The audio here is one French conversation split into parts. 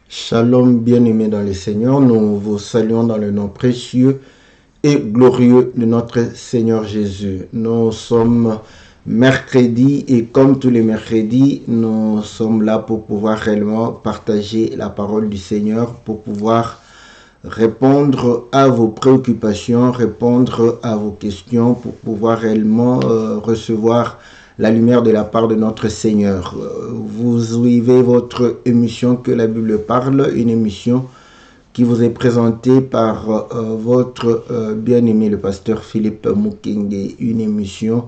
Shalom, bien-aimés dans le Seigneur, nous vous saluons dans le nom précieux et glorieux de notre Seigneur Jésus. Nous sommes mercredi et comme tous les mercredis, nous sommes là pour pouvoir réellement partager la parole du Seigneur, pour pouvoir répondre à vos préoccupations, répondre à vos questions, pour pouvoir réellement recevoir la lumière de la part de notre Seigneur. Vous suivez votre émission Que la Bible parle, une émission qui vous est présentée par votre bien-aimé le pasteur Philippe Mukenge, une émission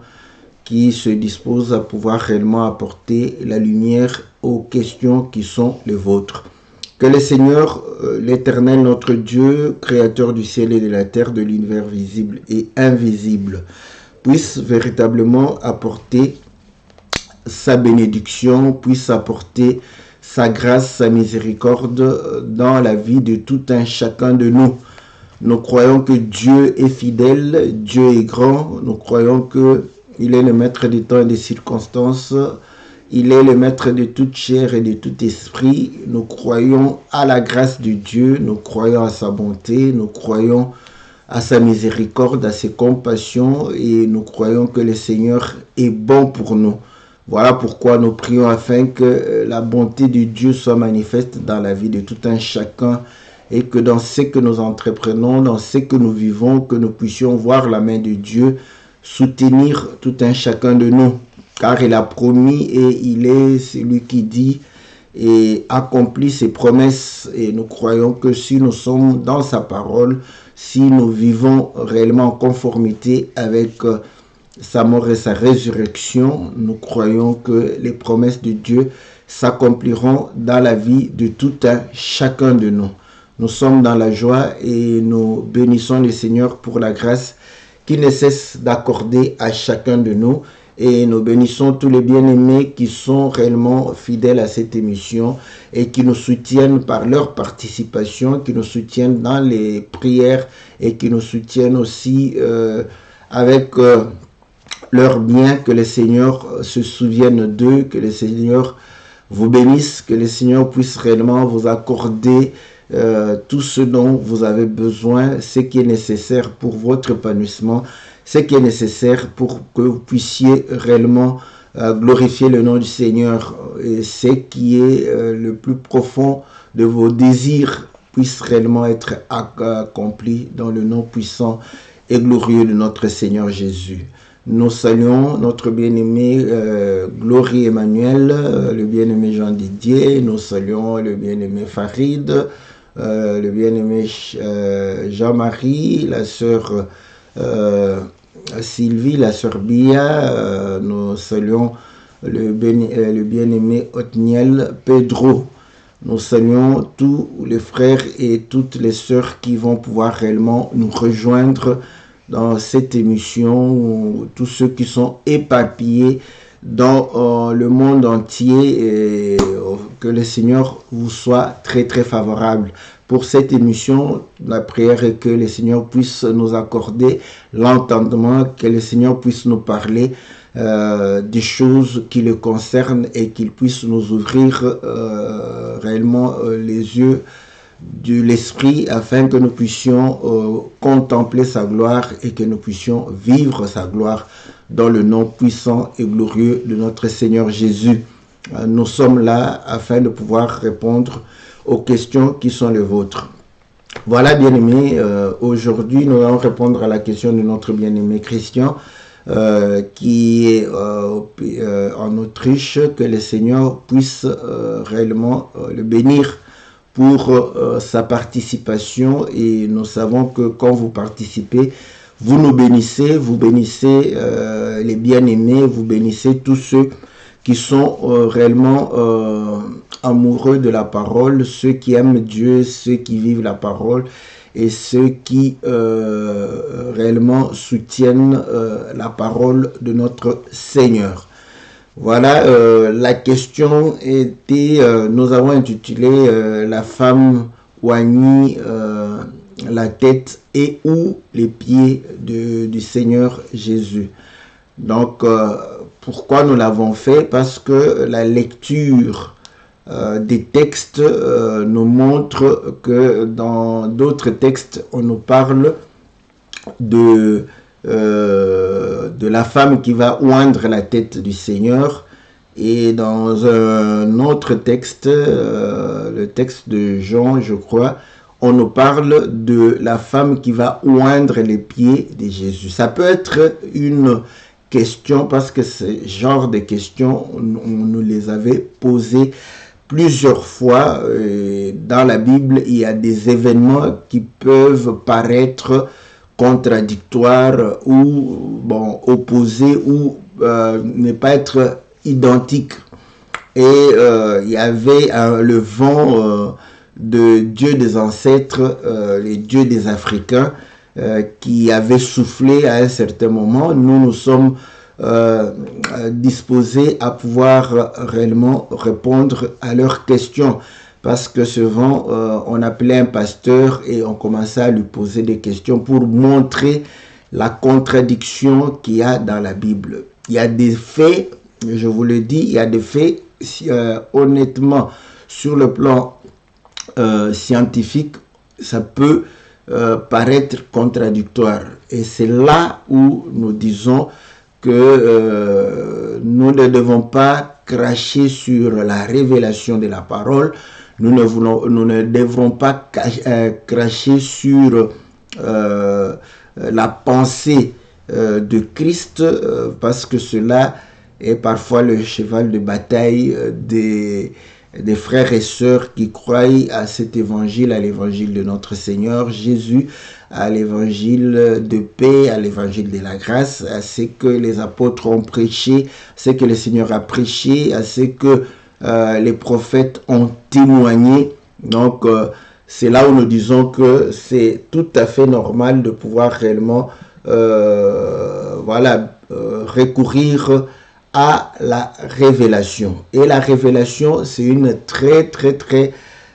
qui se dispose à pouvoir réellement apporter la lumière aux questions qui sont les vôtres. Que le Seigneur, l'Éternel, notre Dieu, créateur du ciel et de la terre, de l'univers visible et invisible, puisse véritablement apporter sa bénédiction, puisse apporter sa grâce, sa miséricorde dans la vie de tout un chacun de nous. Nous croyons que Dieu est fidèle, Dieu est grand, nous croyons qu'il est le maître des temps et des circonstances, il est le maître de toute chair et de tout esprit. Nous croyons à la grâce de Dieu, nous croyons à sa bonté, nous croyons à sa miséricorde, à ses compassions et nous croyons que le Seigneur est bon pour nous. Voilà pourquoi nous prions afin que la bonté de Dieu soit manifeste dans la vie de tout un chacun et que dans ce que nous entreprenons, dans ce que nous vivons, que nous puissions voir la main de Dieu soutenir tout un chacun de nous. Car il a promis et il est celui qui dit et accomplit ses promesses. Et nous croyons que si nous sommes dans sa parole, si nous vivons réellement en conformité avec sa mort et sa résurrection, nous croyons que les promesses de Dieu s'accompliront dans la vie de tout un chacun de nous. Nous sommes dans la joie et nous bénissons le Seigneur pour la grâce qu'il ne cesse d'accorder à chacun de nous. Et nous bénissons tous les bien-aimés qui sont réellement fidèles à cette émission et qui nous soutiennent par leur participation, qui nous soutiennent dans les prières et qui nous soutiennent aussi avec leurs biens. Que le Seigneur se souvienne d'eux, que le Seigneur vous bénisse, que le Seigneur puisse réellement vous accorder tout ce dont vous avez besoin, ce qui est nécessaire pour votre épanouissement, ce qui est nécessaire pour que vous puissiez réellement glorifier le nom du Seigneur et ce qui est le plus profond de vos désirs puisse réellement être accompli dans le nom puissant et glorieux de notre Seigneur Jésus. Nous saluons notre bien-aimé Glory Emmanuel, le bien-aimé Jean Didier, nous saluons le bien-aimé Farid, le bien-aimé Jean-Marie, la sœur Sylvie, la sœur Bia, nous saluons le bien-aimé Othniel Pedro. Nous saluons tous les frères et toutes les sœurs qui vont pouvoir réellement nous rejoindre dans cette émission, tous ceux qui sont éparpillés dans le monde entier, et que le Seigneur vous soit très très favorable. Pour cette émission, la prière est que le Seigneur puisse nous accorder l'entendement, que le Seigneur puisse nous parler des choses qui le concernent et qu'il puisse nous ouvrir réellement les yeux de l'esprit afin que nous puissions contempler sa gloire et que nous puissions vivre sa gloire dans le nom puissant et glorieux de notre Seigneur Jésus. Nous sommes là afin de pouvoir répondre aux questions qui sont les vôtres. Voilà, bien-aimés, aujourd'hui nous allons répondre à la question de notre bien-aimé Christian qui est en Autriche. Que le Seigneur puisse réellement le bénir pour sa participation, et nous savons que quand vous participez, vous nous bénissez, vous bénissez les bien-aimés, vous bénissez tous ceux qui sont réellement amoureux de la parole, ceux qui aiment Dieu, ceux qui vivent la parole et ceux qui réellement soutiennent la parole de notre Seigneur. Voilà, la question était, nous avons intitulé la femme oignit la tête et ou les pieds du Seigneur Jésus. Donc, pourquoi nous l'avons fait? Parce que la lecture des textes nous montrent que dans d'autres textes, on nous parle de la femme qui va oindre la tête du Seigneur. Et dans un autre texte, le texte de Jean, je crois, on nous parle de la femme qui va oindre les pieds de Jésus. Ça peut être une question, parce que ce genre de questions, on nous les avait posées plusieurs fois. Dans la Bible, il y a des événements qui peuvent paraître contradictoires ou opposés ou ne pas être identiques. Et il y avait le vent de Dieu des ancêtres, les dieux des Africains, qui avait soufflé à un certain moment. Nous sommes disposés à pouvoir réellement répondre à leurs questions, parce que ce vent, on appelait un pasteur et on commençait à lui poser des questions pour montrer la contradiction qu'il y a dans la Bible. Il y a des faits, je vous le dis, il y a des faits, honnêtement, sur le plan scientifique, ça peut paraître contradictoire. Et c'est là où nous disons que nous ne devons pas cracher sur la révélation de la parole. Nous ne devrons pas cracher sur la pensée de Christ, parce que cela est parfois le cheval de bataille des frères et sœurs qui croient à cet évangile, à l'évangile de notre Seigneur Jésus, à l'évangile de paix, à l'évangile de la grâce, à ce que les apôtres ont prêché, à ce que le Seigneur a prêché, à ce que les prophètes ont témoigné. Donc, c'est là où nous disons que c'est tout à fait normal de pouvoir réellement recourir à la révélation. Et la révélation, c'est une très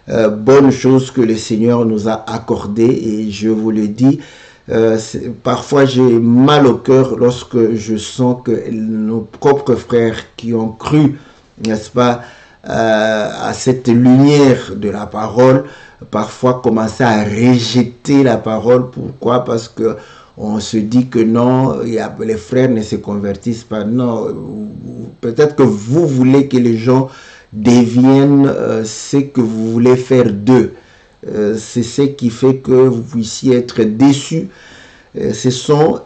bonne chose que le Seigneur nous a accordée. Et je vous le dis, parfois j'ai mal au cœur lorsque je sens que nos propres frères qui ont cru, n'est-ce pas, à cette lumière de la parole, parfois commencer à rejeter la parole. Pourquoi? Parce que on se dit que non, les frères ne se convertissent pas. Non, peut-être que vous voulez que les gens deviennent ce que vous voulez faire d'eux. C'est ce qui fait que vous puissiez être déçus. Ce sont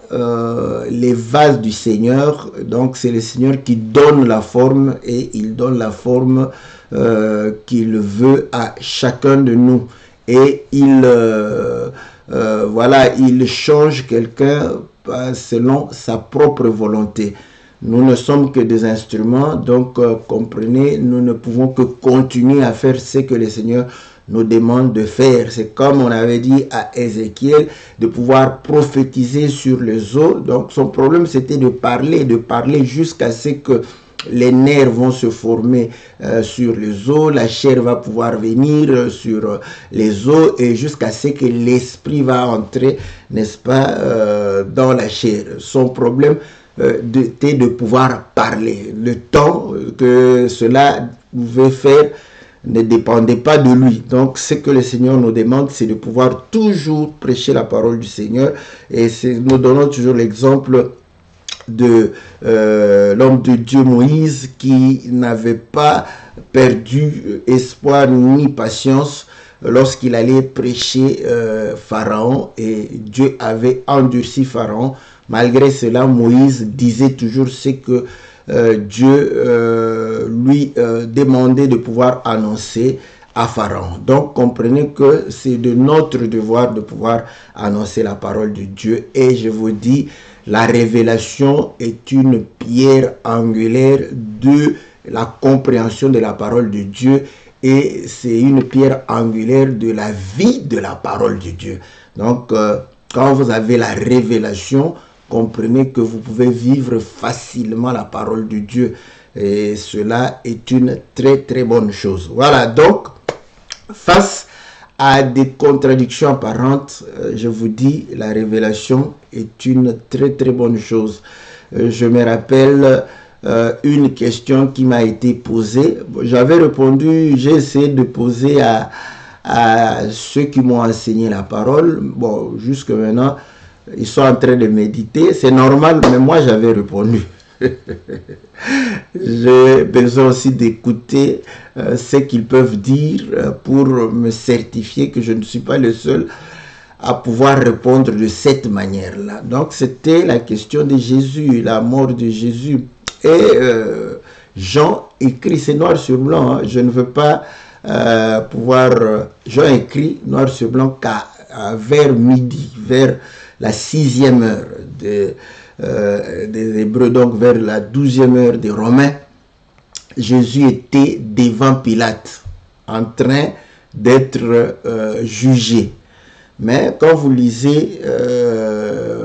les vases du Seigneur. Donc c'est le Seigneur qui donne la forme, et il donne la forme qu'il veut à chacun de nous. Et il change quelqu'un selon sa propre volonté. Nous ne sommes que des instruments, donc comprenez, nous ne pouvons que continuer à faire ce que le Seigneur nous demande de faire. C'est comme on avait dit à Ézéchiel, de pouvoir prophétiser sur les eaux. Donc son problème, c'était de parler jusqu'à ce que les nerfs vont se former sur les os, la chair va pouvoir venir sur les os, et jusqu'à ce que l'esprit va entrer, n'est-ce pas, dans la chair. Son problème était de pouvoir parler. Le temps que cela pouvait faire ne dépendait pas de lui. Donc ce que le Seigneur nous demande, c'est de pouvoir toujours prêcher la parole du Seigneur. Et nous donnons toujours l'exemple de l'homme de Dieu Moïse, qui n'avait pas perdu espoir ni patience lorsqu'il allait prêcher Pharaon, et Dieu avait endurci Pharaon. Malgré cela, Moïse disait toujours ce que Dieu lui demandait de pouvoir annoncer à Pharaon. Donc comprenez que c'est de notre devoir de pouvoir annoncer la parole de Dieu. Et je vous dis, la révélation est une pierre angulaire de la compréhension de la parole de Dieu, et c'est une pierre angulaire de la vie de la parole de Dieu. Donc, quand vous avez la révélation, comprenez que vous pouvez vivre facilement la parole de Dieu, et cela est une très bonne chose. Voilà, donc, face à des contradictions apparentes, je vous dis, la révélation est une très bonne chose. Je me rappelle une question qui m'a été posée. J'avais répondu, j'ai essayé de poser à ceux qui m'ont enseigné la parole. Bon, jusque maintenant, ils sont en train de méditer. C'est normal, mais moi, j'avais répondu. J'ai besoin aussi d'écouter ce qu'ils peuvent dire pour me certifier que je ne suis pas le seul à pouvoir répondre de cette manière-là. Donc, c'était la question de Jésus, la mort de Jésus. Et Jean écrit, c'est noir sur blanc, hein. Je ne veux pas Jean écrit noir sur blanc qu'à vers midi, vers la 6e heure des Hébreux, donc vers la 12e heure des Romains, Jésus était devant Pilate, en train d'être jugé. Mais quand vous lisez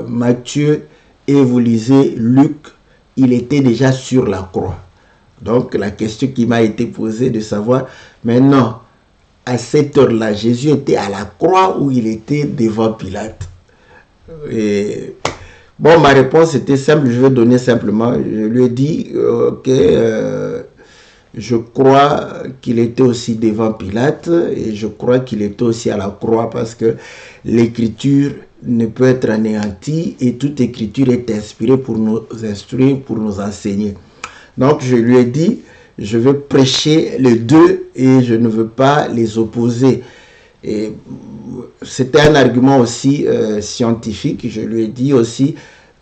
Matthieu et vous lisez Luc, il était déjà sur la croix. Donc la question qui m'a été posée de savoir, maintenant, à cette heure-là, Jésus était à la croix ou il était devant Pilate? Et bon, ma réponse était simple, je vais donner simplement, je lui ai dit que je crois qu'il était aussi devant Pilate et je crois qu'il était aussi à la croix parce que l'écriture ne peut être anéantie et toute écriture est inspirée pour nous instruire, pour nous enseigner. Donc je lui ai dit, je veux prêcher les deux et je ne veux pas les opposer. Et c'était un argument aussi scientifique. Je lui ai dit aussi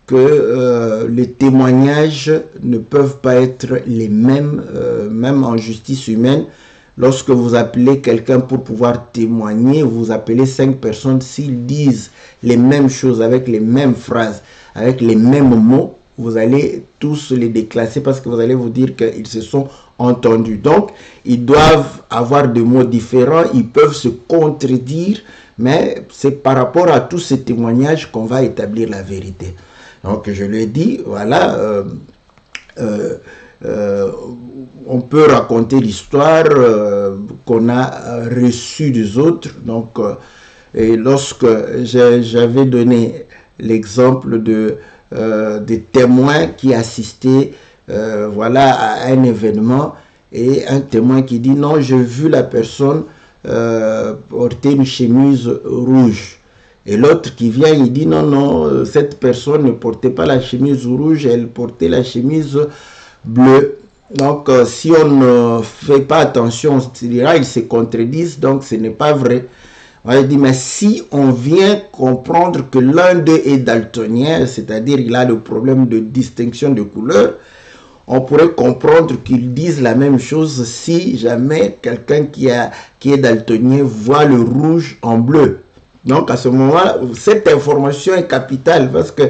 que les témoignages ne peuvent pas être les mêmes, même en justice humaine. Lorsque vous appelez quelqu'un pour pouvoir témoigner, vous appelez 5 personnes, s'ils disent les mêmes choses avec les mêmes phrases, avec les mêmes mots, vous allez tous les déclasser parce que vous allez vous dire qu'ils se sont entendus. Donc, ils doivent avoir des mots différents, ils peuvent se contredire, mais c'est par rapport à tous ces témoignages qu'on va établir la vérité. Donc, je lui ai dit, voilà, on peut raconter l'histoire qu'on a reçue des autres. Donc, et lorsque j'avais donné l'exemple des témoins qui assistaient voilà, à un événement et un témoin qui dit non, j'ai vu la personne porter une chemise rouge. Et l'autre qui vient, il dit non, non, cette personne ne portait pas la chemise rouge, elle portait la chemise bleue. Donc, si on ne fait pas attention, ils se contredisent, donc ce n'est pas vrai. On dit, mais si on vient comprendre que l'un d'eux est daltonien, c'est-à-dire il a le problème de distinction de couleur, on pourrait comprendre qu'ils disent la même chose si jamais quelqu'un qui est daltonien voit le rouge en bleu. Donc à ce moment-là, cette information est capitale parce que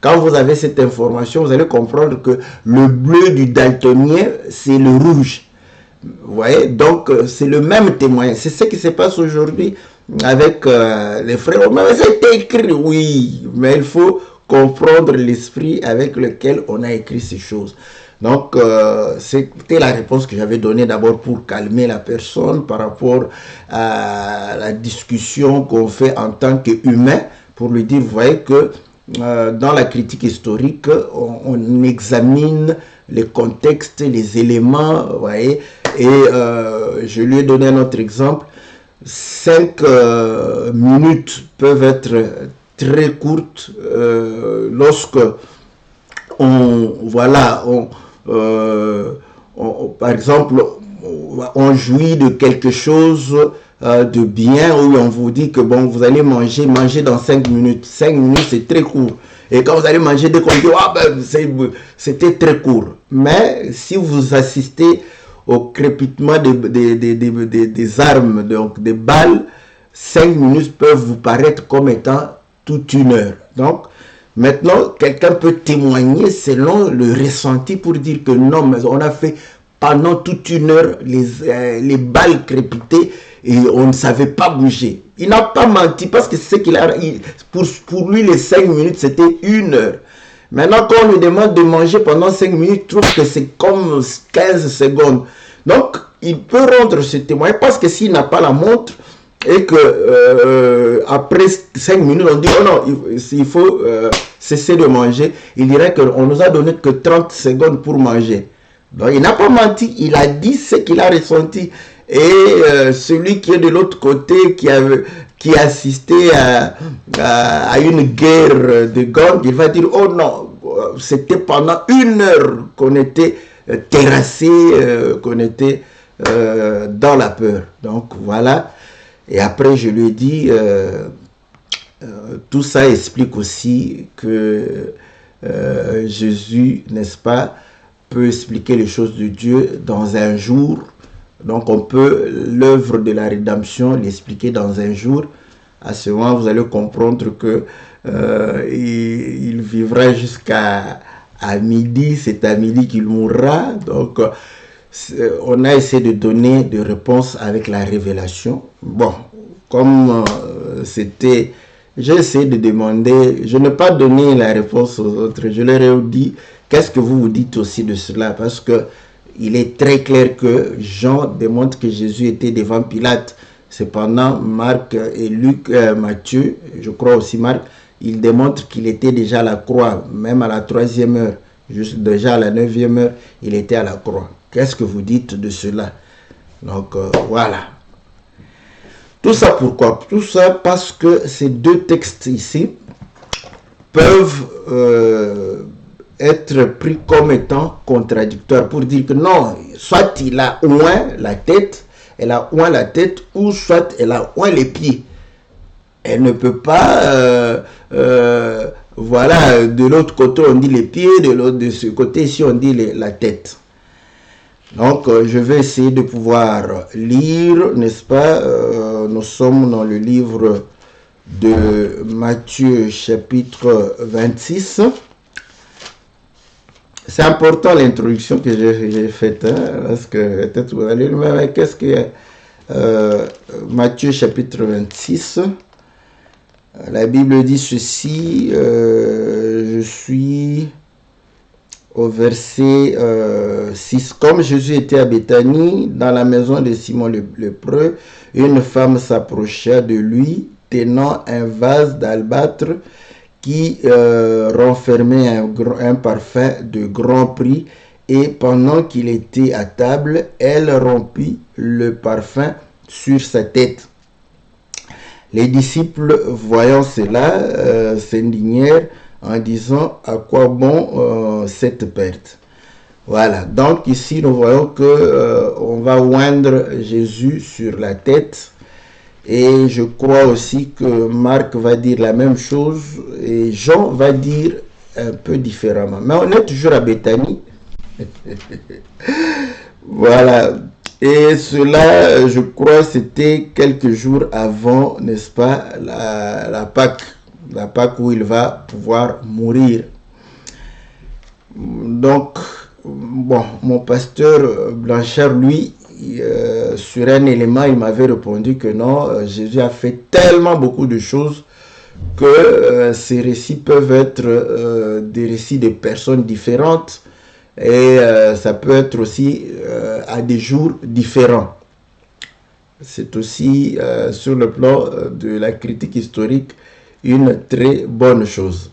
quand vous avez cette information, vous allez comprendre que le bleu du daltonien, c'est le rouge. Vous voyez, donc c'est le même témoin. C'est ce qui se passe aujourd'hui avec les frères. Mais c'est écrit, oui, mais il faut comprendre l'esprit avec lequel on a écrit ces choses. Donc, c'était la réponse que j'avais donnée d'abord pour calmer la personne par rapport à la discussion qu'on fait en tant qu'humain, pour lui dire, vous voyez que dans la critique historique, on examine les contextes, les éléments, vous voyez, et je lui ai donné un autre exemple. 5 minutes peuvent être très courtes lorsque par exemple, on jouit de quelque chose de bien, où on vous dit que bon, vous allez manger dans 5 minutes. 5 minutes, c'est très court. Et quand vous allez manger, dès qu'on dit, ah ben, c'était très court. Mais si vous assistez au crépitement des armes, donc des balles, 5 minutes peuvent vous paraître comme étant toute une heure. Donc, maintenant, quelqu'un peut témoigner selon le ressenti pour dire que non, mais on a fait pendant toute une heure les balles crépitaient et on ne savait pas bouger. Il n'a pas menti parce que c'est ce qu'il a. Pour lui, les 5 minutes, c'était une heure. Maintenant, quand on lui demande de manger pendant 5 minutes, il trouve que c'est comme 15 secondes. Donc, il peut rendre ce témoignage parce que s'il n'a pas la montre et que après 5 minutes, on dit oh non, il faut cessé de manger, il dirait qu'on nous a donné que 30 secondes pour manger. Donc il n'a pas menti, il a dit ce qu'il a ressenti. Et celui qui est de l'autre côté, qui assistait à une guerre de gang, il va dire, oh non, c'était pendant 1 heure qu'on était terrassé, qu'on était dans la peur. Donc voilà. Et après, je lui ai dit, tout ça explique aussi que Jésus, n'est-ce pas, peut expliquer les choses de Dieu dans un jour. Donc on peut l'œuvre de la rédemption l'expliquer dans un jour. À ce moment, vous allez comprendre que il vivra jusqu'à midi. C'est à midi qu'il mourra. Donc on a essayé de donner des réponses avec la révélation. Bon, comme c'était... J'ai essayé de demander, je n'ai pas donné la réponse aux autres. Je leur ai dit, qu'est-ce que vous dites aussi de cela? Parce que il est très clair que Jean démontre que Jésus était devant Pilate. Cependant, Marc et Luc, Matthieu, je crois aussi Marc, ils démontrent qu'il était déjà à la croix, même à la 3e heure. Juste déjà à la 9e heure, il était à la croix. Qu'est-ce que vous dites de cela? Donc, voilà. Tout ça pourquoi? Tout ça parce que ces 2 textes ici peuvent être pris comme étant contradictoires pour dire que non, soit il a oint la tête, elle a oint la tête, ou soit elle a oint les pieds. Elle ne peut pas, voilà, de l'autre côté on dit les pieds, de ce côté ici on dit la tête. Donc je vais essayer de pouvoir lire, n'est-ce pas, nous sommes dans le livre de Matthieu chapitre 26. C'est important l'introduction que j'ai faite, hein, parce que peut-être vous allez le même. Qu'est-ce que Matthieu chapitre 26, la Bible dit ceci, je suis au verset 6. Comme Jésus était à Béthanie, dans la maison de Simon le lépreux, une femme s'approcha de lui, tenant un vase d'albâtre qui renfermait un parfum de grand prix, et pendant qu'il était à table, elle rompit le parfum sur sa tête. Les disciples, voyant cela, s'indignèrent en disant, à quoi bon cette perte? Voilà, donc ici nous voyons que on va oindre Jésus sur la tête. Et je crois aussi que Marc va dire la même chose et Jean va dire un peu différemment. Mais on est toujours à Béthanie. Voilà. Et cela, je crois, c'était quelques jours avant, n'est-ce pas, la Pâque. La Pâque où il va pouvoir mourir. Donc, bon, mon pasteur Blanchard, lui, sur un élément, il m'avait répondu que non, Jésus a fait tellement beaucoup de choses que ces récits peuvent être des récits de personnes différentes et ça peut être aussi à des jours différents. C'est aussi sur le plan de la critique historique une très bonne chose.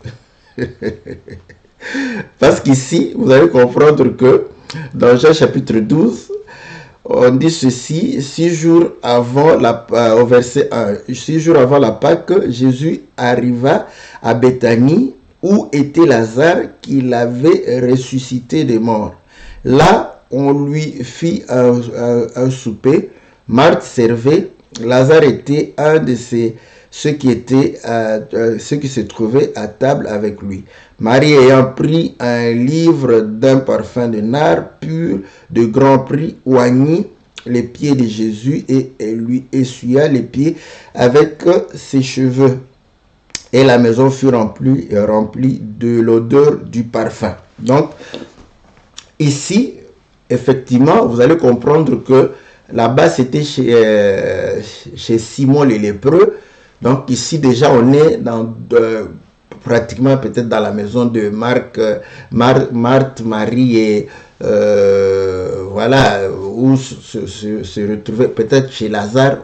Parce qu'ici, vous allez comprendre que dans Jean chapitre 12, on dit ceci, 6 jours avant au verset 1, 6 jours avant la Pâque, Jésus arriva à Béthanie où était Lazare qu'il avait ressuscité des morts. Là, on lui fit un souper, Marthe servait, Lazare était un de ceux qui se trouvaient à table avec lui. Marie ayant pris un livre d'un parfum de nard pur de grand prix, oignit les pieds de Jésus et elle lui essuya les pieds avec ses cheveux. Et la maison fut remplie de l'odeur du parfum. Donc, ici, effectivement, vous allez comprendre que là-bas, c'était chez Simon le lépreux. Donc, ici, déjà, on est dans... pratiquement peut-être dans la maison de Marthe, Marie et voilà, où se retrouvait peut-être chez Lazare,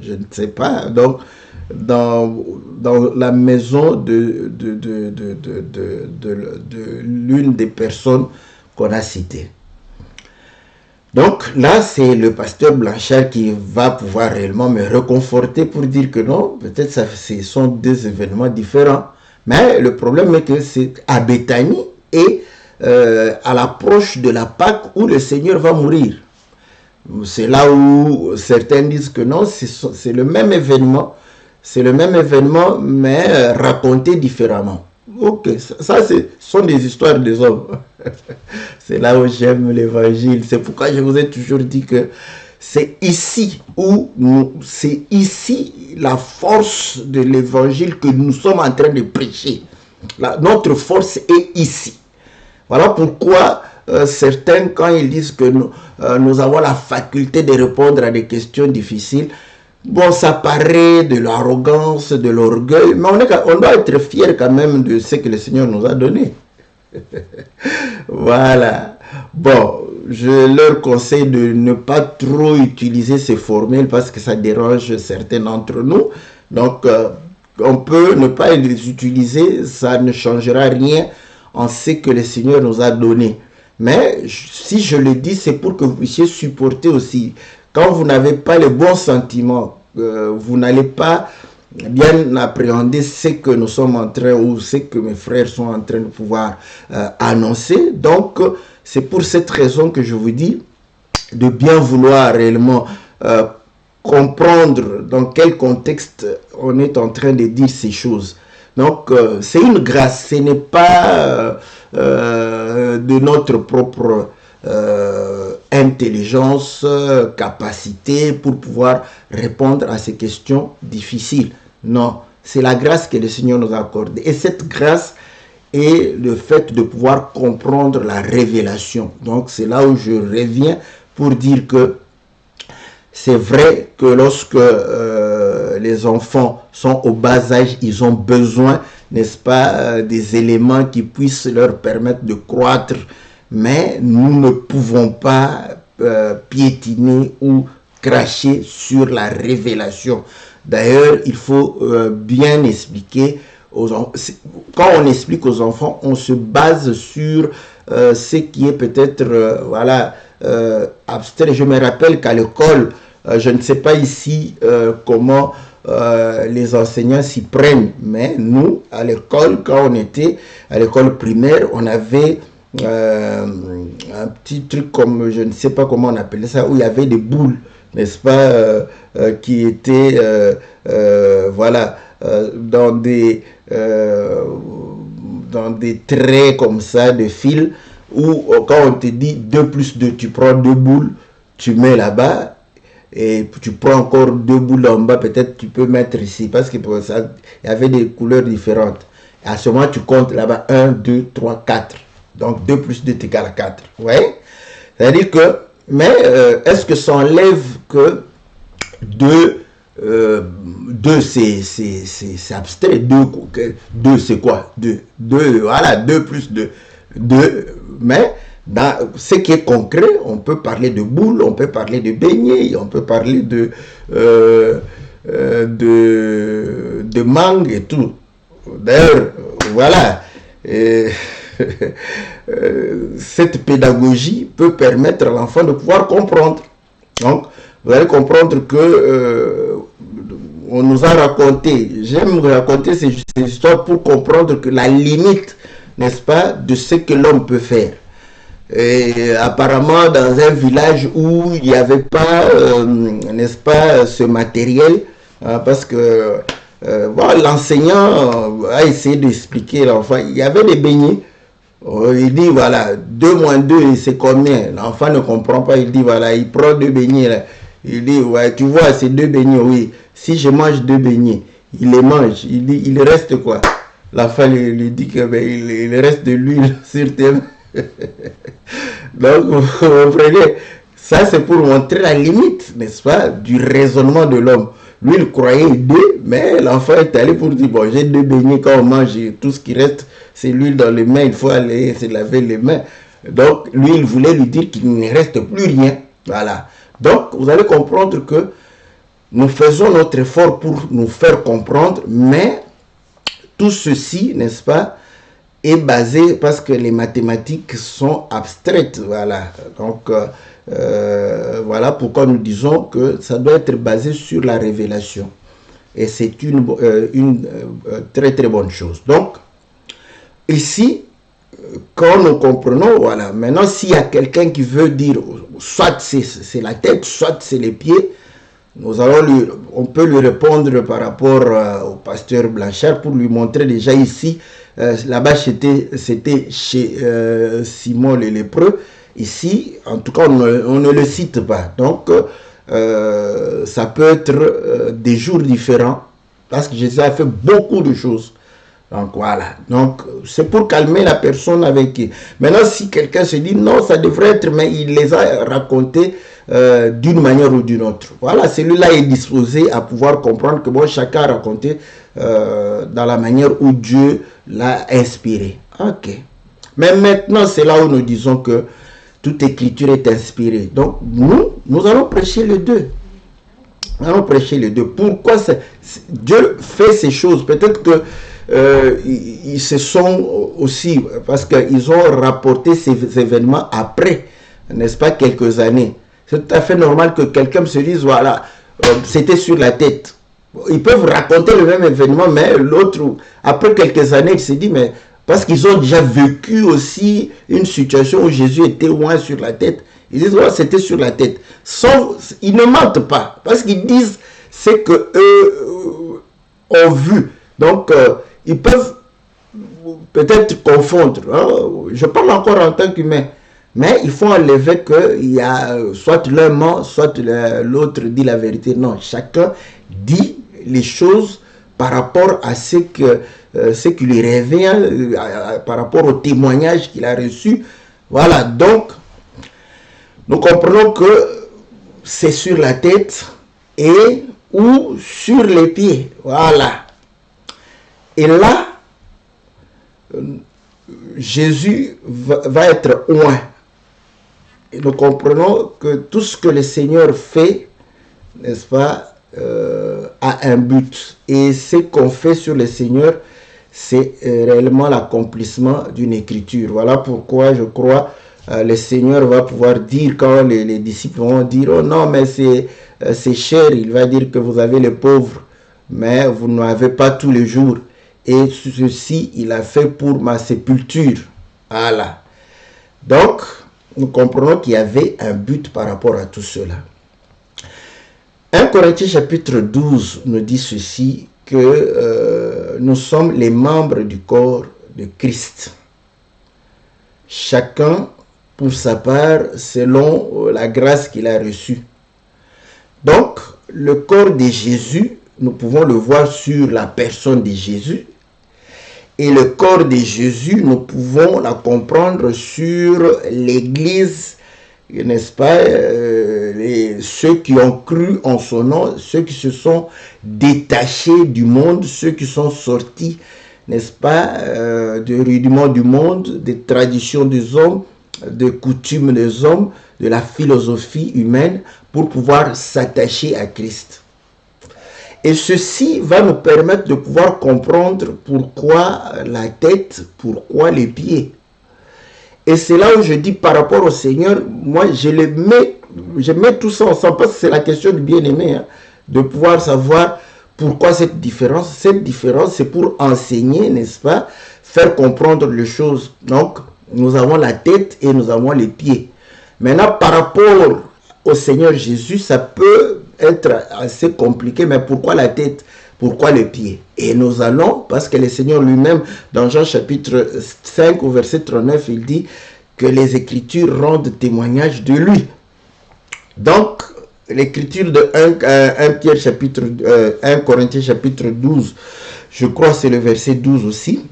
je ne sais pas. Donc, dans la maison de l'une des personnes qu'on a citées. Donc là, c'est le pasteur Blanchard qui va pouvoir réellement me réconforter pour dire que non, peut-être ce sont deux événements différents. Mais le problème est que c'est à Béthanie et à l'approche de la Pâque où le Seigneur va mourir. C'est là où certains disent que non, c'est le même événement. C'est le même événement, mais raconté différemment. Ok, ça ce sont des histoires des hommes. C'est là où j'aime l'évangile. C'est pourquoi je vous ai toujours dit que c'est ici c'est ici la force de l'évangile que nous sommes en train de prêcher. Notre force est ici. Voilà pourquoi certains, quand ils disent que nous avons la faculté de répondre à des questions difficiles, bon, ça paraît de l'arrogance, de l'orgueil, mais on doit être fier quand même de ce que le Seigneur nous a donné. Voilà. Bon, je leur conseille de ne pas trop utiliser ces formules parce que ça dérange certains d'entre nous. Donc, on peut ne pas les utiliser, ça ne changera rien en ce que le Seigneur nous a donné. Mais si je le dis, c'est pour que vous puissiez supporter aussi. Quand vous n'avez pas les bons sentiments, vous n'allez pas bien appréhender ce que nous sommes en train, ou ce que mes frères sont en train de pouvoir annoncer. Donc, c'est pour cette raison que je vous dis de bien vouloir réellement comprendre dans quel contexte on est en train de dire ces choses. Donc, c'est une grâce, ce n'est pas de notre propre intelligence, capacité pour pouvoir répondre à ces questions difficiles. Non, c'est la grâce que le Seigneur nous a accordée. Et cette grâce est le fait de pouvoir comprendre la révélation. Donc, c'est là où je reviens pour dire que c'est vrai que lorsque les enfants sont au bas âge, ils ont besoin, n'est-ce pas, des éléments qui puissent leur permettre de croître. Mais nous ne pouvons pas piétiner ou cracher sur la révélation. D'ailleurs, il faut bien expliquer aux enfants. Quand on explique aux enfants, on se base sur ce qui est peut-être voilà, abstrait. Je me rappelle qu'à l'école, je ne sais pas ici comment les enseignants s'y prennent, mais nous, à l'école, quand on était à l'école primaire, on avait un petit truc comme, je ne sais pas comment on appelait ça, où il y avait des boules, n'est-ce pas, qui étaient, voilà, dans des traits comme ça, de fil, où quand on te dit 2 plus 2, tu prends 2 boules, tu mets là-bas, et tu prends encore 2 boules en bas, peut-être tu peux mettre ici, parce que pour ça, il y avait des couleurs différentes. Et à ce moment, tu comptes là-bas 1, 2, 3, 4. Donc 2 plus 2 est égal à 4. Ouais. C'est-à-dire que, mais est-ce que ça enlève que 2 c'est abstrait. 2 c'est quoi? 2, voilà, 2 plus 2. 2, mais dans ce qui est concret, on peut parler de boules, on peut parler de beignets, on peut parler de mangue et tout. D'ailleurs, voilà. Cette pédagogie peut permettre à l'enfant de pouvoir comprendre. Donc, vous allez comprendre que on nous a raconté, j'aime raconter ces histoires pour comprendre que la limite, n'est-ce pas, de ce que l'homme peut faire. Et apparemment, dans un village où il n'y avait pas, n'est-ce pas, ce matériel, hein, parce que bon, l'enseignant a essayé d'expliquer l'enfant, il y avait des beignets. Il dit voilà, 2 moins 2 c'est combien? L'enfant ne comprend pas, il dit voilà, il prend 2 beignets là. Il dit ouais, tu vois, c'est 2 beignets, oui. Si je mange 2 beignets, il les mange, il dit il reste quoi? L'enfant lui dit que ben, il reste de l'huile sur tes mains. Donc vous comprenez, ça c'est pour montrer la limite, n'est-ce pas, du raisonnement de l'homme. Lui il croyait 2, mais l'enfant est allé pour dire bon, j'ai 2 beignets, quand on mange, tout ce qui reste c'est l'huile dans les mains, il faut aller se laver les mains. Donc, lui, il voulait lui dire qu'il ne reste plus rien. Voilà. Donc, vous allez comprendre que nous faisons notre effort pour nous faire comprendre, mais tout ceci, n'est-ce pas, est basé parce que les mathématiques sont abstraites, voilà. Donc, voilà pourquoi nous disons que ça doit être basé sur la révélation. Et c'est une très très bonne chose. Donc, ici, quand nous comprenons, voilà, maintenant s'il y a quelqu'un qui veut dire, soit c'est la tête, soit c'est les pieds, on peut lui répondre par rapport au pasteur Blanchard pour lui montrer déjà ici, là-bas c'était chez Simon le lépreux, ici en tout cas on ne le cite pas, donc ça peut être des jours différents, parce que Jésus a fait beaucoup de choses. Donc voilà, donc c'est pour calmer la personne avec qui. Maintenant, si quelqu'un se dit non, ça devrait être, mais il les a racontés d'une manière ou d'une autre. Voilà, celui-là est disposé à pouvoir comprendre que bon, chacun a raconté dans la manière où Dieu l'a inspiré. Ok. Mais maintenant, c'est là où nous disons que toute écriture est inspirée. Donc nous allons prêcher les deux. Nous allons prêcher les deux. Pourquoi Dieu fait ces choses? Peut-être que ils se sont aussi, parce qu'ils ont rapporté ces événements après, n'est-ce pas, quelques années. C'est tout à fait normal que quelqu'un se dise, voilà, c'était sur la tête. Ils peuvent raconter le même événement, mais l'autre, après quelques années, il se dit, mais parce qu'ils ont déjà vécu aussi une situation où Jésus était loin sur la tête. Ils disent, ouais, c'était sur la tête. Ils ne mentent pas, parce qu'ils disent ce qu'eux ont vu. Donc, ils peuvent peut-être confondre. Hein? Je parle encore en tant qu'humain. Mais il faut enlever qu'il y a soit l'un ment, soit l'autre dit la vérité. Non, chacun dit les choses par rapport à ce qui lui revient, par rapport au témoignage qu'il a reçu. Voilà, donc, nous comprenons que c'est sur la tête et ou sur les pieds. Voilà. Et là, Jésus va être oint. Et nous comprenons que tout ce que le Seigneur fait, n'est-ce pas, a un but. Et ce qu'on fait sur le Seigneur, c'est réellement l'accomplissement d'une écriture. Voilà pourquoi je crois le Seigneur va pouvoir dire, quand les disciples vont dire, oh non, mais c'est cher, il va dire que vous avez les pauvres, mais vous n'avez pas tous les jours. Et ceci, il a fait pour ma sépulture. Voilà. Donc, nous comprenons qu'il y avait un but par rapport à tout cela. 1 Corinthiens chapitre 12 nous dit ceci, que nous sommes les membres du corps de Christ. Chacun pour sa part selon la grâce qu'il a reçue. Donc, le corps de Jésus, nous pouvons le voir sur la personne de Jésus. Et le corps de Jésus, nous pouvons la comprendre sur l'Église, n'est-ce pas, ceux qui ont cru en son nom, ceux qui se sont détachés du monde, ceux qui sont sortis, n'est-ce pas, des rudiments du monde, des traditions des hommes, des coutumes des hommes, de la philosophie humaine, pour pouvoir s'attacher à Christ. Et ceci va nous permettre de pouvoir comprendre pourquoi la tête, pourquoi les pieds. Et c'est là où je dis par rapport au Seigneur, moi je mets tout ça ensemble, parce que c'est la question du bien-aimé, hein, de pouvoir savoir pourquoi cette différence. Cette différence, c'est pour enseigner, n'est-ce pas, faire comprendre les choses. Donc, nous avons la tête et nous avons les pieds. Maintenant, par rapport au Seigneur Jésus, ça peut être assez compliqué, mais pourquoi la tête? Pourquoi les pieds? Et nous allons, parce que le Seigneur lui-même, dans Jean chapitre 5 au verset 39, il dit que les Écritures rendent témoignage de lui. Donc, l'écriture de 1 Corinthiens chapitre 12, je crois que c'est le verset 12 aussi.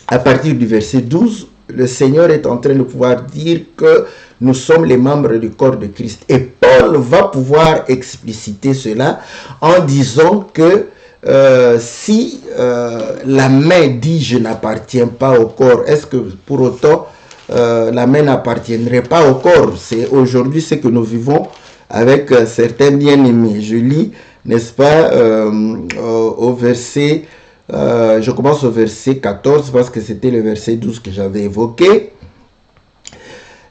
À partir du verset 12, le Seigneur est en train de pouvoir dire que nous sommes les membres du corps de Christ. Et Paul va pouvoir expliciter cela en disant que si la main dit je n'appartiens pas au corps, est-ce que pour autant la main n'appartiendrait pas au corps? C'est aujourd'hui ce que nous vivons avec certains bien-aimés. Je lis n'est-ce pas, au verset, je commence au verset 14 parce que c'était le verset 12 que j'avais évoqué.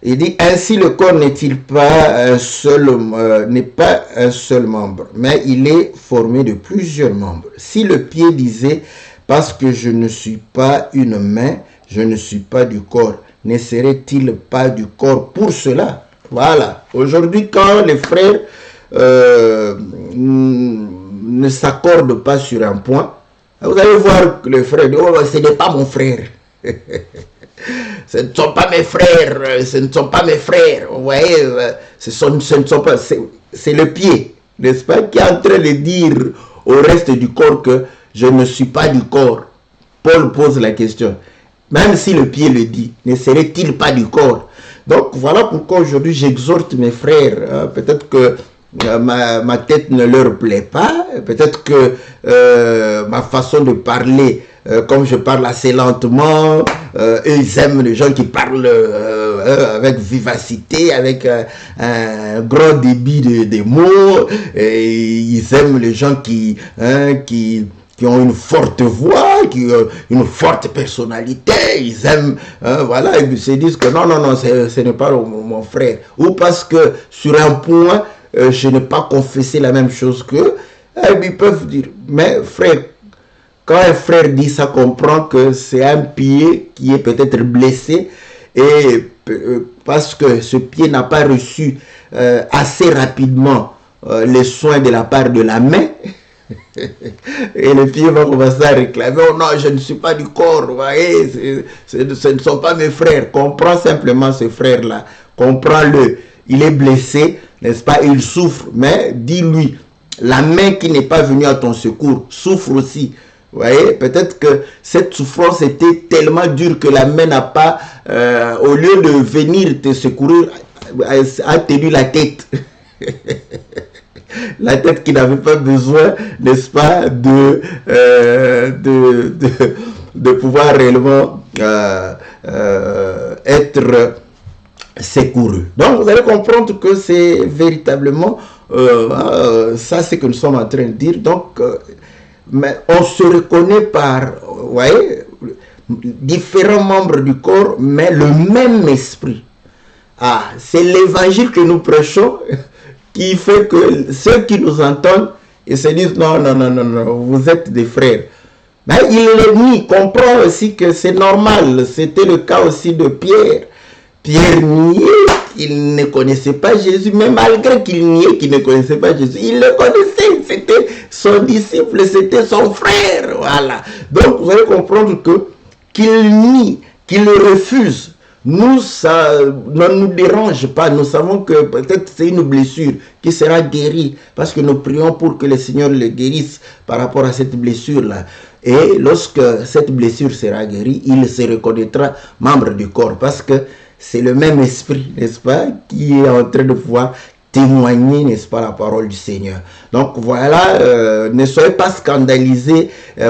Il dit, ainsi le corps n'est-il pas un seul, n'est pas un seul membre, mais il est formé de plusieurs membres. Si le pied disait, parce que je ne suis pas une main, je ne suis pas du corps, ne serait-il pas du corps pour cela? Voilà. Aujourd'hui, quand les frères ne s'accordent pas sur un point, vous allez voir que le frère dit, oh, ce n'est pas mon frère. Ce ne sont pas mes frères, ce ne sont pas mes frères. Vous voyez, ce ne sont pas, c'est le pied, n'est-ce pas, qui est en train de dire au reste du corps que je ne suis pas du corps. Paul pose la question. Même si le pied le dit, ne serait-il pas du corps? Donc voilà pourquoi aujourd'hui j'exhorte mes frères. Peut-être que ma tête ne leur plaît pas, peut-être que ma façon de parler, comme je parle assez lentement, ils aiment les gens qui parlent avec vivacité, avec un grand débit de mots, et ils aiment les gens qui ont une forte voix, qui ont une forte personnalité, ils aiment, voilà, ils se disent que non, ce n'est pas mon frère. Ou parce que sur un point, je n'ai pas confessé la même chose qu'eux, ils peuvent dire, mais frère, quand un frère dit ça, comprend que c'est un pied qui est peut-être blessé, et parce que ce pied n'a pas reçu assez rapidement les soins de la part de la main, et le pied va commencer à réclamer, oh non, je ne suis pas du corps, vous voyez, ce ne sont pas mes frères. Comprends simplement ce frère-là, comprends-le, il est blessé, n'est-ce pas, il souffre, mais dis-lui, la main qui n'est pas venue à ton secours souffre aussi. Vous voyez, peut-être que cette souffrance était tellement dure que la main n'a pas, au lieu de venir te secourir, a tenu la tête. La tête qui n'avait pas besoin, n'est-ce pas, de pouvoir réellement être secouru. Donc, vous allez comprendre que c'est véritablement ça, c'est que nous sommes en train de dire. Donc, mais on se reconnaît par, vous voyez, différents membres du corps, mais le même esprit. Ah, c'est l'évangile que nous prêchons qui fait que ceux qui nous entendent, ils se disent non, vous êtes des frères. Mais il les nie, comprend aussi que c'est normal. C'était le cas aussi de Pierre. Pierre niait, il ne connaissait pas Jésus, mais malgré qu'il niait qu'il ne connaissait pas Jésus, il le connaissait, c'était son disciple, c'était son frère, voilà. Donc vous allez comprendre que qu'il nie, qu'il le refuse, nous, ça ne nous dérange pas. Nous savons que peut-être c'est une blessure qui sera guérie, parce que nous prions pour que le Seigneur le guérisse par rapport à cette blessure-là. Et lorsque cette blessure sera guérie, il se reconnaîtra membre du corps, parce que c'est le même esprit, n'est-ce pas, qui est en train de pouvoir témoigner, n'est-ce pas, la parole du Seigneur. Donc voilà, ne soyez pas scandalisés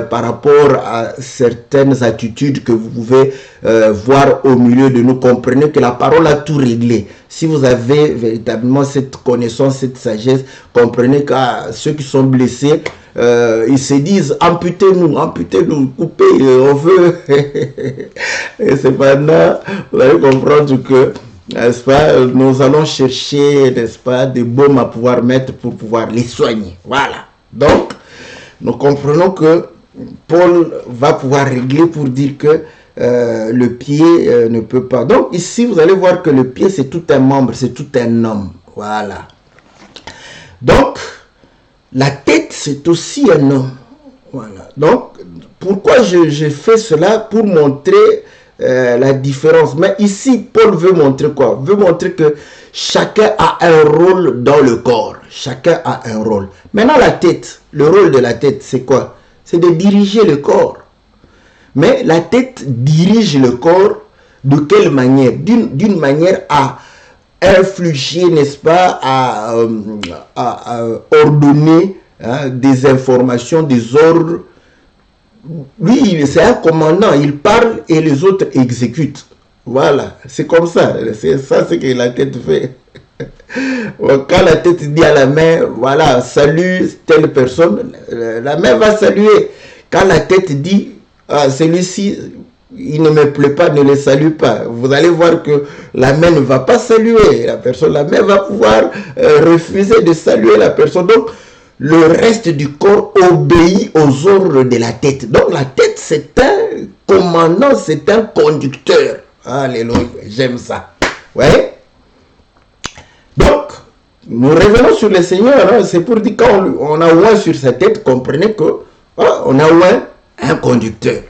par rapport à certaines attitudes que vous pouvez voir au milieu de nous. Comprenez que la parole a tout réglé. Si vous avez véritablement cette connaissance, cette sagesse, comprenez que ceux qui sont blessés, ils se disent amputez-nous, coupez, on veut. Et cependant, vous allez comprendre que, n'est-ce pas, nous allons chercher, n'est-ce pas, des baumes à pouvoir mettre pour pouvoir les soigner. Voilà. Donc, nous comprenons que Paul va pouvoir régler pour dire que le pied ne peut pas. Donc, ici, vous allez voir que le pied, c'est tout un membre, c'est tout un homme. Voilà. Donc, la tête, c'est aussi un homme. Voilà. Donc, pourquoi je fais cela? Pour montrer la différence. Mais ici, Paul veut montrer quoi? Veut montrer que chacun a un rôle dans le corps. Chacun a un rôle. Maintenant, la tête, le rôle de la tête, c'est quoi? C'est de diriger le corps. Mais la tête dirige le corps de quelle manière? D'une manière à infliger, n'est-ce pas, à ordonner des informations, des ordres. Lui, c'est un commandant, il parle et les autres exécutent. Voilà, c'est comme ça. C'est ça ce que la tête fait. Quand la tête dit à la main, voilà, salue telle personne, la main va saluer. Quand la tête dit, ah, celui-ci, il ne me plaît pas, ne le salue pas. Vous allez voir que la main ne va pas saluer la personne. La main va pouvoir refuser de saluer la personne. Donc, le reste du corps obéit aux ordres de la tête. Donc, la tête, c'est un commandant, c'est un conducteur. Alléluia, j'aime ça. Ouais. Donc, nous revenons sur le Seigneur. Hein. C'est pour dire quand on a oint sur sa tête, comprenez que on a oint un conducteur.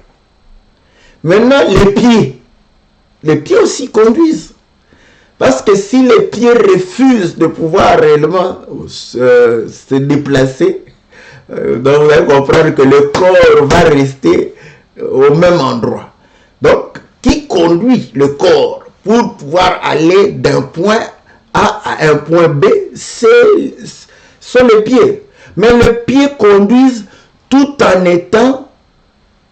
Maintenant, les pieds aussi conduisent. Parce que si les pieds refusent de pouvoir réellement se déplacer, donc vous allez comprendre que le corps va rester au même endroit. Donc, qui conduit le corps pour pouvoir aller d'un point A à un point B, sont les pieds. Mais les pieds conduisent tout en étant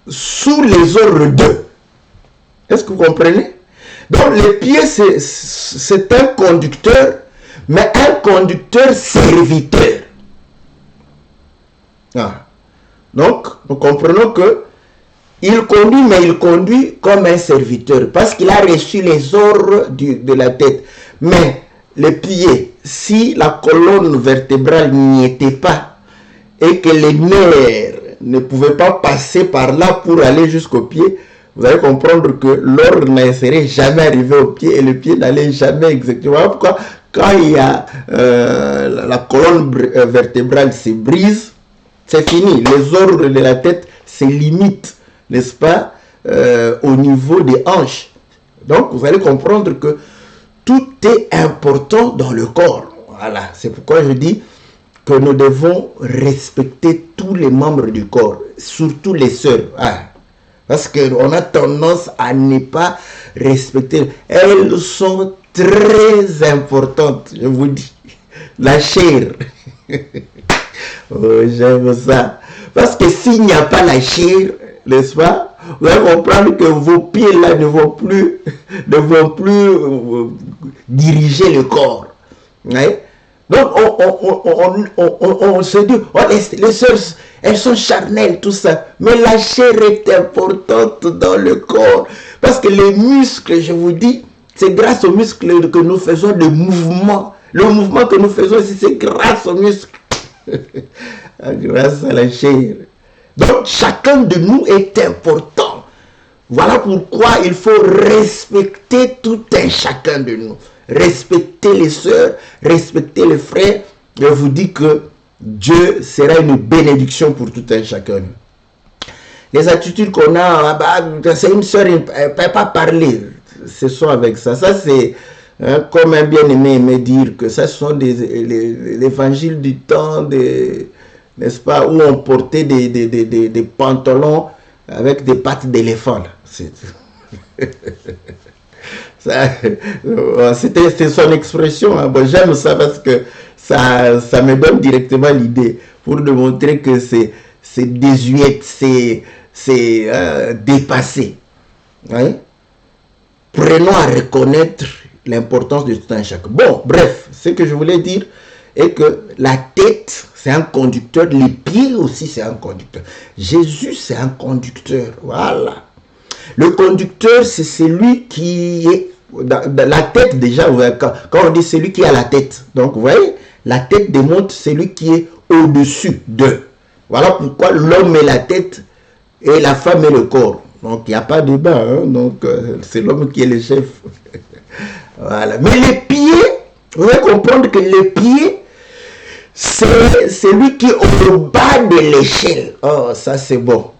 sous les ordres d'eux. Est-ce que vous comprenez? Donc, les pieds, c'est un conducteur, mais un conducteur serviteur. Ah. Donc, nous comprenons que il conduit, mais il conduit comme un serviteur, parce qu'il a reçu les ordres de la tête. Mais les pieds, si la colonne vertébrale n'y était pas, et que les nerfs ne pouvaient pas passer par là pour aller jusqu'au pied, vous allez comprendre que l'ordre ne serait jamais arrivé au pied et le pied n'allait jamais exécuter. Voilà pourquoi quand il y a la colonne vertébrale se brise, c'est fini. Les ordres de la tête se limitent, n'est-ce pas, au niveau des hanches. Donc vous allez comprendre que tout est important dans le corps. Voilà, c'est pourquoi je dis que nous devons respecter tous les membres du corps, surtout les sœurs. Ah. Parce qu'on a tendance à ne pas respecter. Elles sont très importantes, je vous dis. La chair. Oh, j'aime ça. Parce que s'il n'y a pas la chair, n'est-ce pas, vous allez comprendre que vos pieds là ne vont plus diriger le corps. Ouais? Donc, on se dit, oh, les sœurs, elles sont charnelles, tout ça. Mais la chair est importante dans le corps. Parce que les muscles, je vous dis, c'est grâce aux muscles que nous faisons le mouvement. Le mouvement que nous faisons ici, c'est grâce aux muscles. Grâce à la chair. Donc, chacun de nous est important. Voilà pourquoi il faut respecter tout un chacun de nous. Respectez les sœurs, respectez les frères. Je vous dis que Dieu sera une bénédiction pour tout un chacun. Les attitudes qu'on a, c'est une sœur, elle ne peut pas parler. Ce sont avec ça. Ça, c'est comme un bien-aimé aimait dire que ça sont les évangiles du temps, n'est-ce pas, où on portait des pantalons avec des pattes d'éléphant. C'était son expression. Hein. Bon, j'aime ça parce que ça me donne directement l'idée pour démontrer que c'est désuet, c'est dépassé. Hein? Prenons à reconnaître l'importance de tout un chacun. Bon, bref, ce que je voulais dire est que la tête, c'est un conducteur, les pieds aussi, c'est un conducteur. Jésus, c'est un conducteur. Voilà. Le conducteur, c'est celui qui est dans la tête déjà. Quand on dit celui qui a la tête, donc vous voyez, la tête démontre celui qui est au-dessus d'eux. Voilà pourquoi l'homme est la tête et la femme est le corps. Donc il n'y a pas de débat. Hein? Donc c'est l'homme qui est le chef. Voilà. Mais les pieds, vous allez comprendre que les pieds, c'est celui qui est au bas de l'échelle. Oh, ça c'est bon.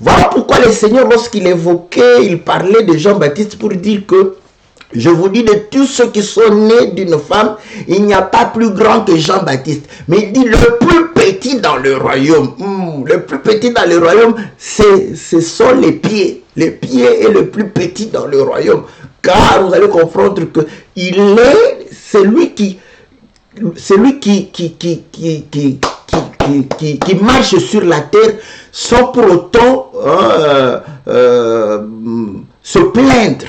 Voilà pourquoi le Seigneur, lorsqu'il évoquait, il parlait de Jean-Baptiste pour dire que, je vous dis, de tous ceux qui sont nés d'une femme, il n'y a pas plus grand que Jean-Baptiste. Mais il dit le plus petit dans le royaume. Le plus petit dans le royaume, ce sont les pieds. Les pieds est le plus petit dans le royaume. Car vous allez comprendre que il est celui qui marche sur la terre sans pour autant se plaindre.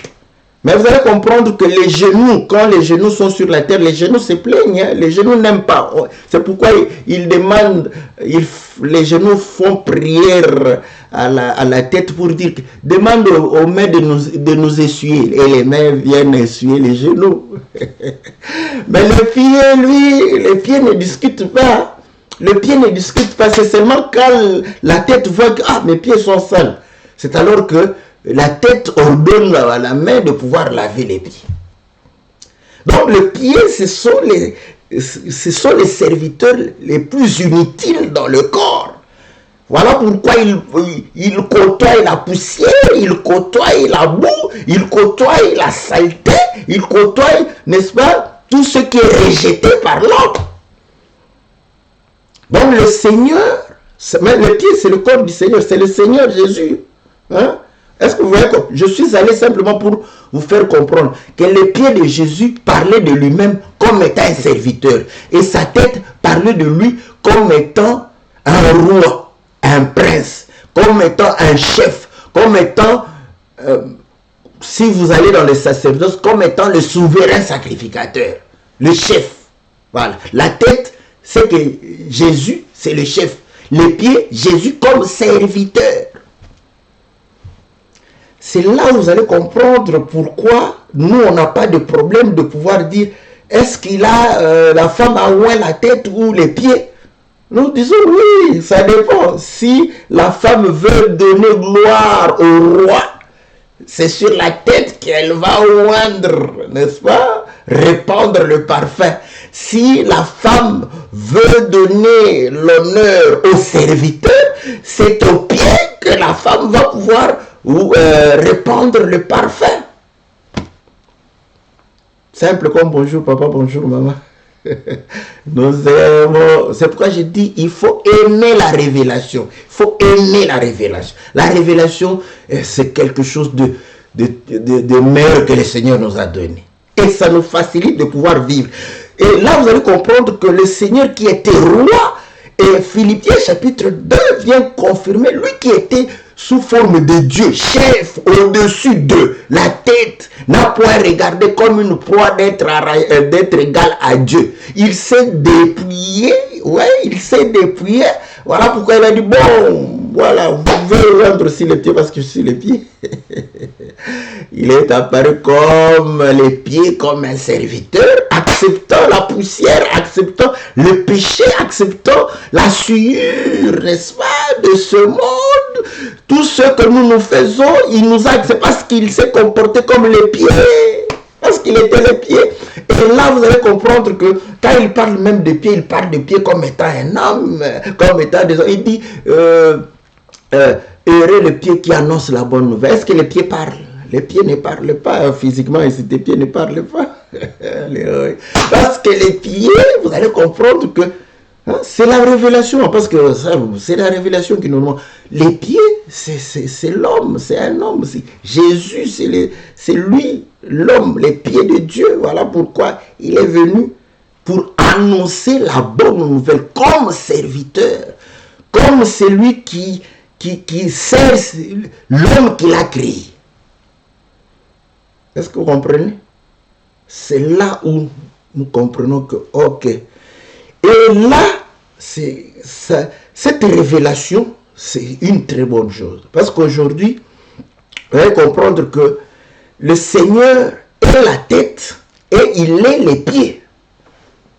Mais vous allez comprendre que les genoux, quand les genoux sont sur la terre, les genoux se plaignent, hein? Les genoux n'aiment pas. C'est pourquoi ils demandent, les genoux font prière à la tête pour dire, demande aux mains de nous essuyer. Et les mains viennent essuyer les genoux. Mais le pied, lui, les pieds ne discutent pas. Le pied ne discute pas, c'est seulement quand la tête voit que mes pieds sont sales. C'est alors que la tête ordonne à la main de pouvoir laver les pieds. Donc le pied, ce sont les serviteurs les plus inutiles dans le corps. Voilà pourquoi il côtoie la poussière, il côtoie la boue, il côtoie la saleté, il côtoie, n'est-ce pas, tout ce qui est rejeté par l'homme. Donc le Seigneur, le pied c'est le corps du Seigneur, c'est le Seigneur Jésus. Hein? Est-ce que vous voyez que je suis allé simplement pour vous faire comprendre que les pieds de Jésus parlaient de lui-même comme étant un serviteur. Et sa tête parlait de lui comme étant un roi, un prince, comme étant un chef, comme étant, si vous allez dans le sacerdoce, comme étant le souverain sacrificateur, le chef. Voilà. La tête, c'est que Jésus, c'est le chef. Les pieds, Jésus comme serviteur. C'est là où vous allez comprendre pourquoi nous, on n'a pas de problème de pouvoir dire est-ce qu'il a, la femme a oint la tête ou les pieds? Nous disons oui, ça dépend. Si la femme veut donner gloire au roi, c'est sur la tête qu'elle va oindre, n'est-ce pas? Répandre le parfum. Si la femme veut donner l'honneur au serviteur, c'est au pied que la femme va pouvoir répandre le parfum. Simple comme bonjour papa, bonjour maman. Nous aimons. C'est pourquoi je dis il faut aimer la révélation. Il faut aimer la révélation. La révélation, c'est quelque chose de meilleur que le Seigneur nous a donné. Et ça nous facilite de pouvoir vivre. Et là, vous allez comprendre que le Seigneur qui était roi, et Philippiens chapitre 2 vient confirmer, lui qui était sous forme de Dieu, chef au-dessus de la tête, n'a point regardé comme une proie d'être égal à Dieu. Il s'est dépouillé, il s'est dépouillé. Voilà pourquoi il a dit, bon, voilà, vous pouvez rendre aussi les pieds parce que je suis les pieds. Il est apparu comme les pieds, comme un serviteur, acceptant la poussière, acceptant le péché, acceptant la souillure, n'est-ce pas, de ce monde. Tout ce que nous faisons, il nous a accepté parce qu'il s'est comporté comme les pieds. Parce qu'il était les pieds. Et là, vous allez comprendre que quand il parle même de pieds, il parle de pieds comme étant un homme, comme étant des hommes. Il dit, heureux le pied qui annonce la bonne nouvelle. Est-ce que les pieds parlent? Les pieds ne parlent pas physiquement, et si tes pieds ne parlent pas. Parce que les pieds, vous allez comprendre que c'est la révélation, parce que c'est la révélation qui nous montre. Les pieds, c'est l'homme, c'est un homme. Jésus, c'est lui, l'homme, les pieds de Dieu. Voilà pourquoi il est venu pour annoncer la bonne nouvelle comme serviteur, comme celui qui sert l'homme qu'il a créé. Est-ce que vous comprenez? C'est là où nous comprenons que, ok. Et là, cette révélation, c'est une très bonne chose. Parce qu'aujourd'hui, vous allez comprendre que le Seigneur est la tête et il est les pieds.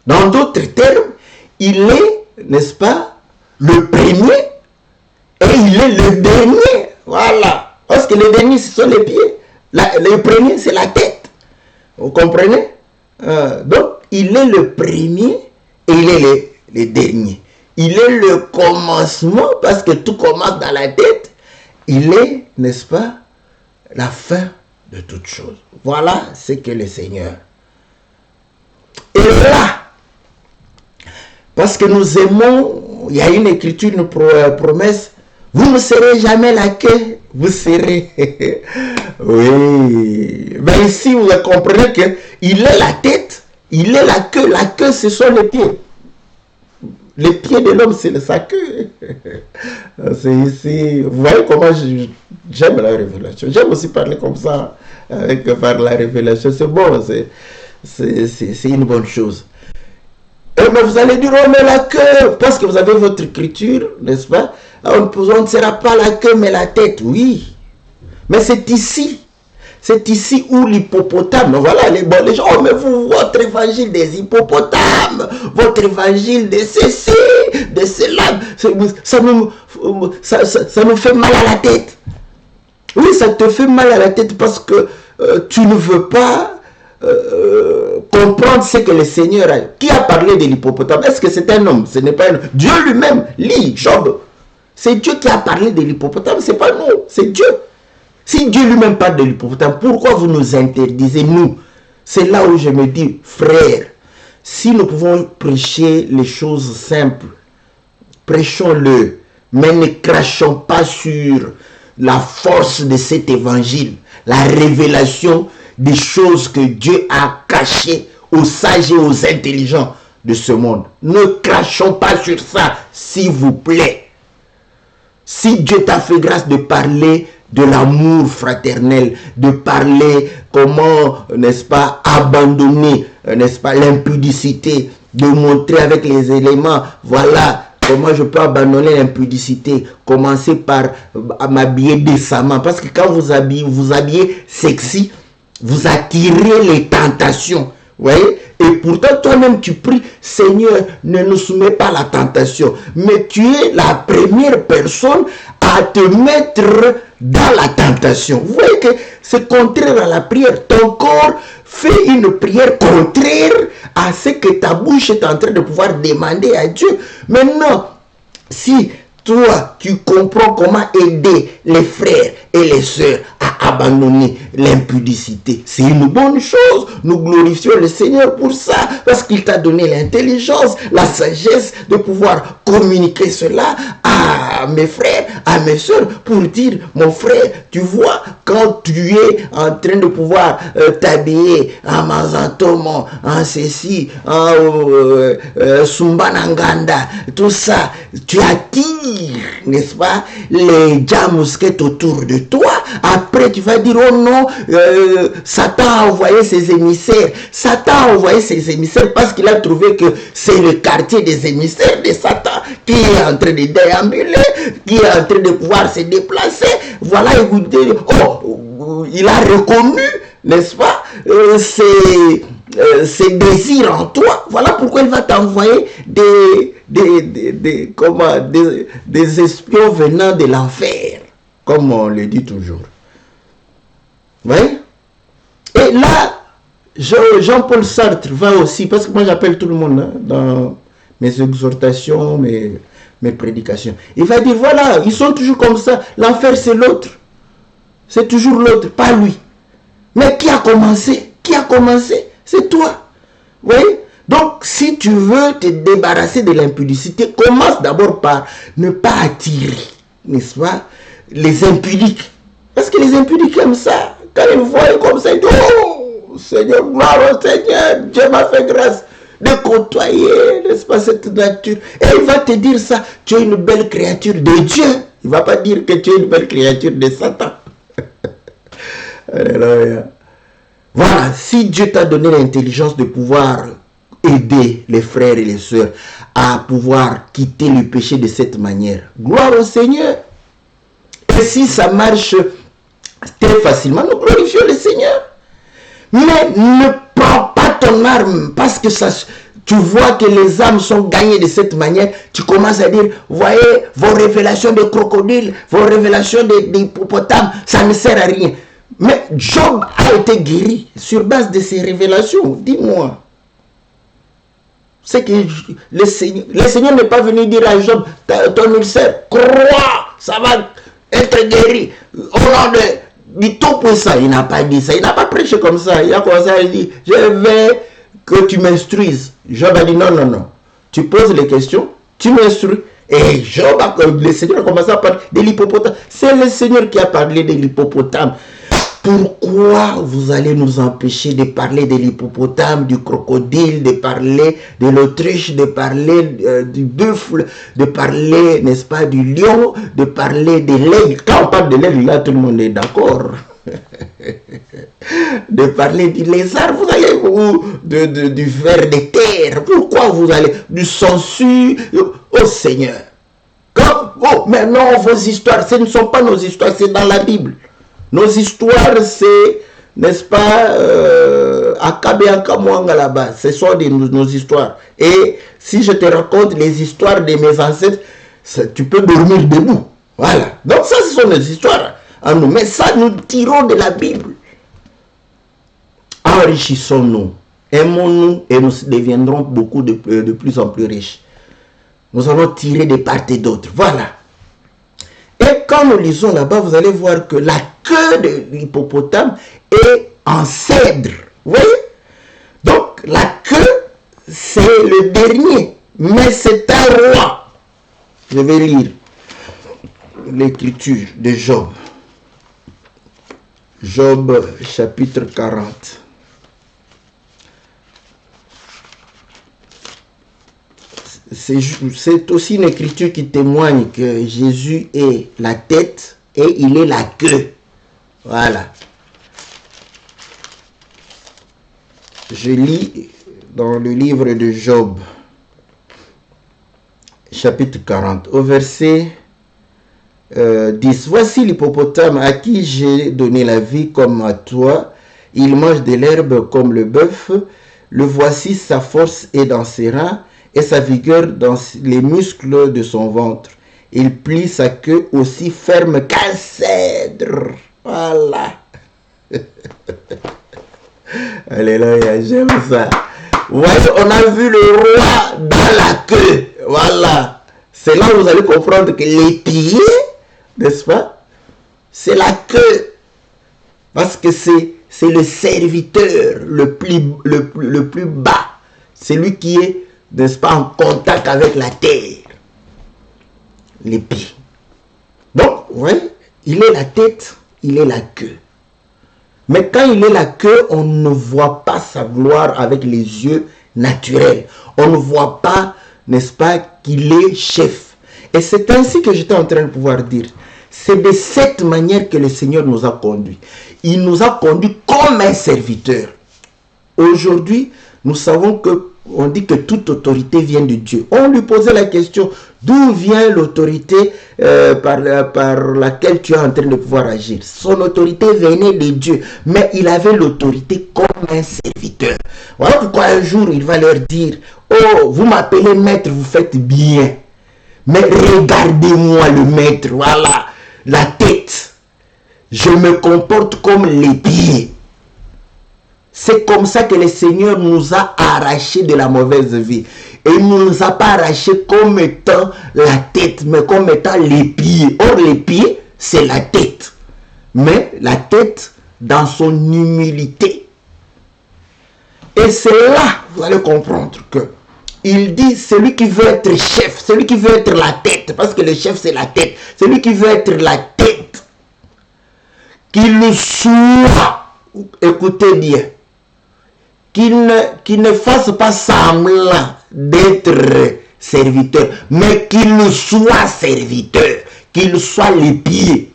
Dans d'autres termes, il est, n'est-ce pas, le premier et il est le dernier. Voilà. Parce que les derniers, ce sont les pieds. Le premier, c'est la tête. Vous comprenez? Donc, il est le premier et il est le dernier. Il est le commencement parce que tout commence dans la tête. Il est, n'est-ce pas, la fin de toute chose. Voilà ce que le Seigneur. Et là, parce que nous aimons, il y a une écriture, une promesse, vous ne serez jamais la queue, vous serez. Oui. Mais ici, vous comprenez qu'il est la tête, il est la queue, ce sont les pieds. Les pieds de l'homme, c'est sa queue. C'est ici. Vous voyez comment j'aime la révélation. J'aime aussi parler comme ça. par la révélation. C'est bon, c'est une bonne chose. Mais vous allez dire, oh, mais la queue, parce que vous avez votre écriture, n'est-ce pas? On ne sera pas la queue, mais la tête, oui. Mais c'est ici où l'hippopotame, voilà, les gens, oh, mais vous, votre évangile des hippopotames, votre évangile de ceci, de cela, ça nous fait mal à la tête. Oui, ça te fait mal à la tête parce que tu ne veux pas comprendre ce que le Seigneur a. Qui a parlé de l'hippopotame? Est-ce que c'est un homme? Ce n'est pas un homme. Dieu lui-même, lit Job. C'est Dieu qui a parlé de l'hippopotame, c'est pas nous, c'est Dieu. Si Dieu lui-même parle de l'hippopotame, pourquoi vous nous interdisez, nous? C'est là où je me dis, frère, si nous pouvons prêcher les choses simples, prêchons-le, mais ne crachons pas sur la force de cet évangile, la révélation des choses que Dieu a cachées aux sages et aux intelligents de ce monde. Ne crachons pas sur ça, s'il vous plaît. Si Dieu t'a fait grâce de parler de l'amour fraternel, de parler comment, n'est-ce pas, abandonner, n'est-ce pas, l'impudicité, de montrer avec les éléments, voilà, comment je peux abandonner l'impudicité. Commencez par m'habiller décemment. Parce que quand vous habillez sexy, vous attirez les tentations. Vous voyez? Et pourtant, toi-même, tu pries, Seigneur, ne nous soumets pas à la tentation. Mais tu es la première personne à te mettre dans la tentation. Vous voyez que c'est contraire à la prière. Ton corps fait une prière contraire à ce que ta bouche est en train de pouvoir demander à Dieu. Maintenant, si toi, tu comprends comment aider les frères et les sœurs à abandonner l'impudicité, c'est une bonne chose. Nous glorifions le Seigneur pour ça, parce qu'il t'a donné l'intelligence, la sagesse de pouvoir communiquer cela à mes frères, à mes sœurs, pour dire, mon frère, tu vois, quand tu es en train de pouvoir t'habiller en mazantomo, en ceci, en sumbananganda, tout ça, tu attires, n'est-ce pas, les jamousquettes autour de toi. Après, tu vas dire, oh non, Satan a envoyé ses émissaires. Satan a envoyé ses émissaires parce qu'il a trouvé que c'est le quartier des émissaires de Satan qui est en train de déambuler, qui est en train de pouvoir se déplacer. Voilà, et vous dites, oh, il a reconnu, n'est-ce pas, ses désirs en toi. Voilà pourquoi il va t'envoyer des espions venant de l'enfer, comme on le dit toujours. Vous voyez? Et là, Jean-Paul Sartre va aussi, parce que moi j'appelle tout le monde hein, dans mes exhortations, mes prédications. Il va dire, voilà, ils sont toujours comme ça. L'enfer, c'est l'autre. C'est toujours l'autre, pas lui. Mais qui a commencé? Qui a commencé? C'est toi. Vous voyez? Donc, si tu veux te débarrasser de l'impudicité, commence d'abord par ne pas attirer, n'est-ce pas, les impudiques. Parce que les impudiques aiment ça. Quand ils voient comme ça, ils disent, oh, Seigneur, gloire au Seigneur, Dieu m'a fait grâce de côtoyer, n'est-ce pas, cette nature. Et il va te dire ça, tu es une belle créature de Dieu. Il ne va pas dire que tu es une belle créature de Satan. Alléluia. Voilà, si Dieu t'a donné l'intelligence de pouvoir aider les frères et les sœurs à pouvoir quitter le péché de cette manière, gloire au Seigneur. Et si ça marche très facilement, nous glorifions le Seigneur. Mais ne prends pas ton arme parce que ça, tu vois que les âmes sont gagnées de cette manière. Tu commences à dire, voyez, vos révélations de crocodiles, vos révélations d'hippopotames, ça ne sert à rien. Mais Job a été guéri sur base de ces révélations. Dis-moi. C'est que le Seigneur n'est pas venu dire à Job, ton ulcère, crois, ça va être guéri. Au nom du Tout-Puissant, il n'a pas dit ça. Il n'a pas prêché comme ça. Il a commencé à dire, je veux que tu m'instruises. Job a dit, non, non, non. Tu poses les questions, tu m'instruis. Et Job, le Seigneur a commencé à parler de l'hippopotame. C'est le Seigneur qui a parlé de l'hippopotame. Pourquoi vous allez nous empêcher de parler de l'hippopotame, du crocodile, de parler de l'autruche, de parler du buffle, de parler, n'est-ce pas, du lion, de parler de l'aigle? Quand on parle de l'aigle, là, tout le monde est d'accord. de parler du lézard, vous allez, ou du ver de terre. Pourquoi vous allez du sangsue au Seigneur? Oh, mais non, vos histoires, ce ne sont pas nos histoires, c'est dans la Bible. Nos histoires, c'est, n'est-ce pas, Akabe Akamwanga là-bas. Ce sont nos histoires. Et si je te raconte les histoires de mes ancêtres, tu peux dormir debout. Voilà. Donc ça, ce sont nos histoires à nous. Mais ça, nous tirons de la Bible. Enrichissons-nous. Aimons-nous et nous deviendrons beaucoup de plus en plus riches. Nous allons tirer de part et d'autre. Voilà. Et quand nous lisons là-bas, vous allez voir que la queue de l'hippopotame est en cèdre. Vous voyez? Donc, la queue, c'est le dernier. Mais c'est un roi. Je vais lire l'écriture de Job. Job, chapitre 40. C'est aussi une écriture qui témoigne que Jésus est la tête et il est la queue. Voilà. Je lis dans le livre de Job, chapitre 40, au verset 10. Voici l'hippopotame à qui j'ai donné la vie comme à toi. Il mange de l'herbe comme le bœuf. Le voici, sa force est dans ses reins et sa vigueur dans les muscles de son ventre. Il plie sa queue aussi ferme qu'un cèdre. Voilà. Alléluia, j'aime ça. Voyez, on a vu le roi dans la queue. Voilà. C'est là où vous allez comprendre que les pieds, n'est-ce pas, c'est la queue. Parce que c'est le serviteur le plus bas. C'est lui qui est, n'est-ce pas, en contact avec la terre. Les pieds. Donc, vous voyez, il est la tête, il est la queue. Mais quand il est la queue, on ne voit pas sa gloire avec les yeux naturels. On ne voit pas, n'est-ce pas, qu'il est chef. Et c'est ainsi que j'étais en train de pouvoir dire. C'est de cette manière que le Seigneur nous a conduits. Il nous a conduits comme un serviteur. Aujourd'hui, nous savons que on dit que toute autorité vient de Dieu. On lui posait la question, d'où vient l'autorité par laquelle tu es en train de pouvoir agir? Son autorité venait de Dieu, mais il avait l'autorité comme un serviteur. Voilà pourquoi un jour il va leur dire, oh, vous m'appelez maître, vous faites bien. Mais regardez-moi le maître, voilà, la tête. Je me comporte comme les pieds. C'est comme ça que le Seigneur nous a arrachés de la mauvaise vie. Et il ne nous a pas arrachés comme étant la tête, mais comme étant les pieds. Or, les pieds, c'est la tête. Mais la tête dans son humilité. Et c'est là, vous allez comprendre que il dit, celui qui veut être chef, celui qui veut être la tête, parce que le chef c'est la tête, celui qui veut être la tête, qu'il soit, écoutez bien, qu'il ne fasse pas semblant d'être serviteur, mais qu'il soit serviteur, qu'il soit les pieds.